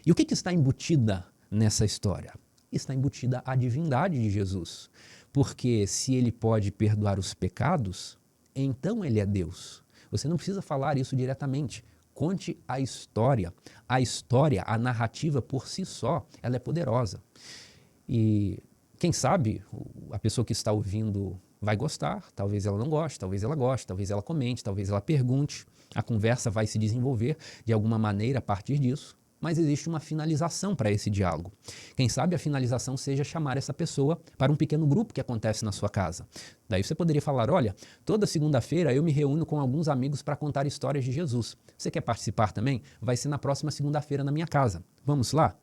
E o que está embutida nessa história? Está embutida a divindade de Jesus. Porque se ele pode perdoar os pecados, então ele é Deus. Você não precisa falar isso diretamente. Conte a história. A história, a narrativa por si só, ela é poderosa. E quem sabe a pessoa que está ouvindo vai gostar, talvez ela não goste, talvez ela goste, talvez ela comente, talvez ela pergunte. A conversa vai se desenvolver de alguma maneira a partir disso. Mas existe uma finalização para esse diálogo. Quem sabe a finalização seja chamar essa pessoa para um pequeno grupo que acontece na sua casa. Daí você poderia falar: olha, toda segunda-feira eu me reúno com alguns amigos para contar histórias de Jesus. Você quer participar também? Vai ser na próxima segunda-feira na minha casa. Vamos lá?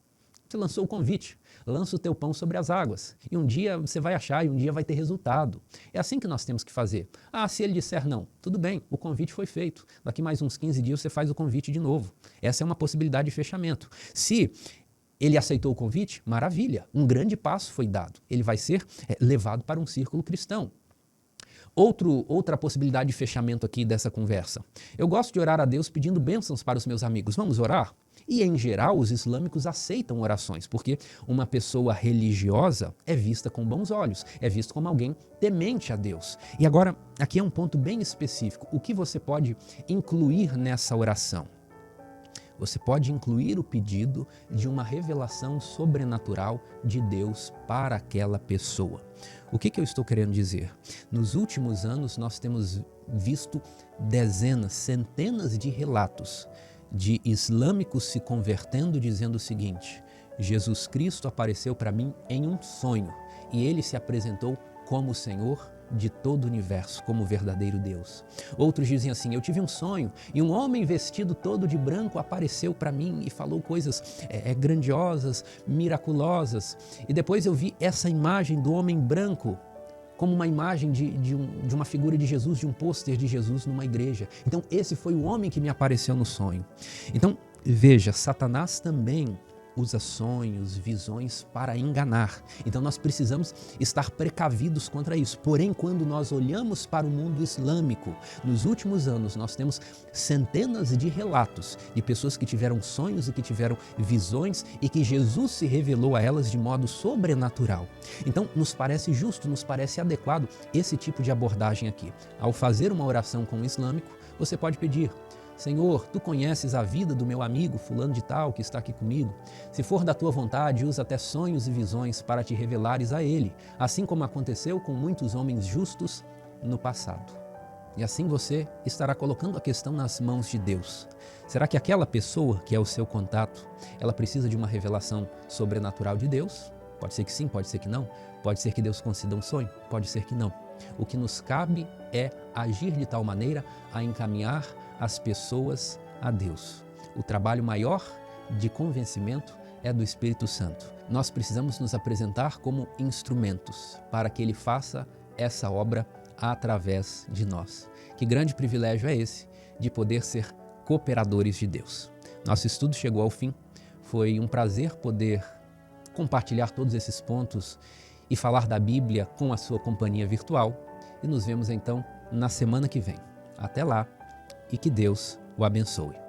Você lançou o convite, lança o teu pão sobre as águas. E um dia você vai achar e um dia vai ter resultado. É assim que nós temos que fazer. Ah, se ele disser não, tudo bem, o convite foi feito. Daqui mais uns 15 dias você faz o convite de novo. Essa é uma possibilidade de fechamento. Se ele aceitou o convite, maravilha, um grande passo foi dado. Ele vai ser levado para um círculo cristão. Outra possibilidade de fechamento aqui dessa conversa. Eu gosto de orar a Deus pedindo bênçãos para os meus amigos. Vamos orar? E, em geral, os islâmicos aceitam orações, porque uma pessoa religiosa é vista com bons olhos, é visto como alguém temente a Deus. E agora, aqui é um ponto bem específico. O que você pode incluir nessa oração? Você pode incluir o pedido de uma revelação sobrenatural de Deus para aquela pessoa. O que eu estou querendo dizer? Nos últimos anos, nós temos visto dezenas, centenas de relatos de islâmicos se convertendo dizendo o seguinte: Jesus Cristo apareceu para mim em um sonho e ele se apresentou como o Senhor de todo o universo, como o verdadeiro Deus. Outros dizem assim: eu tive um sonho e um homem vestido todo de branco apareceu para mim e falou coisas grandiosas, miraculosas. E depois eu vi essa imagem do homem branco como uma imagem de uma figura de Jesus, de um pôster de Jesus numa igreja. Então esse foi o homem que me apareceu no sonho. Então veja, Satanás também usa sonhos, visões para enganar. Então nós precisamos estar precavidos contra isso. Porém, quando nós olhamos para o mundo islâmico, nos últimos anos nós temos centenas de relatos de pessoas que tiveram sonhos e que tiveram visões e que Jesus se revelou a elas de modo sobrenatural. Então nos parece justo, nos parece adequado esse tipo de abordagem aqui. Ao fazer uma oração com o islâmico, você pode pedir: Senhor, tu conheces a vida do meu amigo fulano de tal que está aqui comigo. Se for da tua vontade, usa até sonhos e visões para te revelares a ele, assim como aconteceu com muitos homens justos no passado. E assim você estará colocando a questão nas mãos de Deus. Será que aquela pessoa que é o seu contato, ela precisa de uma revelação sobrenatural de Deus? Pode ser que sim, pode ser que não. Pode ser que Deus conceda um sonho, pode ser que não. O que nos cabe é agir de tal maneira a encaminhar as pessoas a Deus. O trabalho maior de convencimento é do Espírito Santo. Nós precisamos nos apresentar como instrumentos para que Ele faça essa obra através de nós. Que grande privilégio é esse de poder ser cooperadores de Deus. Nosso estudo chegou ao fim. Foi um prazer poder compartilhar todos esses pontos e falar da Bíblia com a sua companhia virtual. E nos vemos então na semana que vem. Até lá e que Deus o abençoe.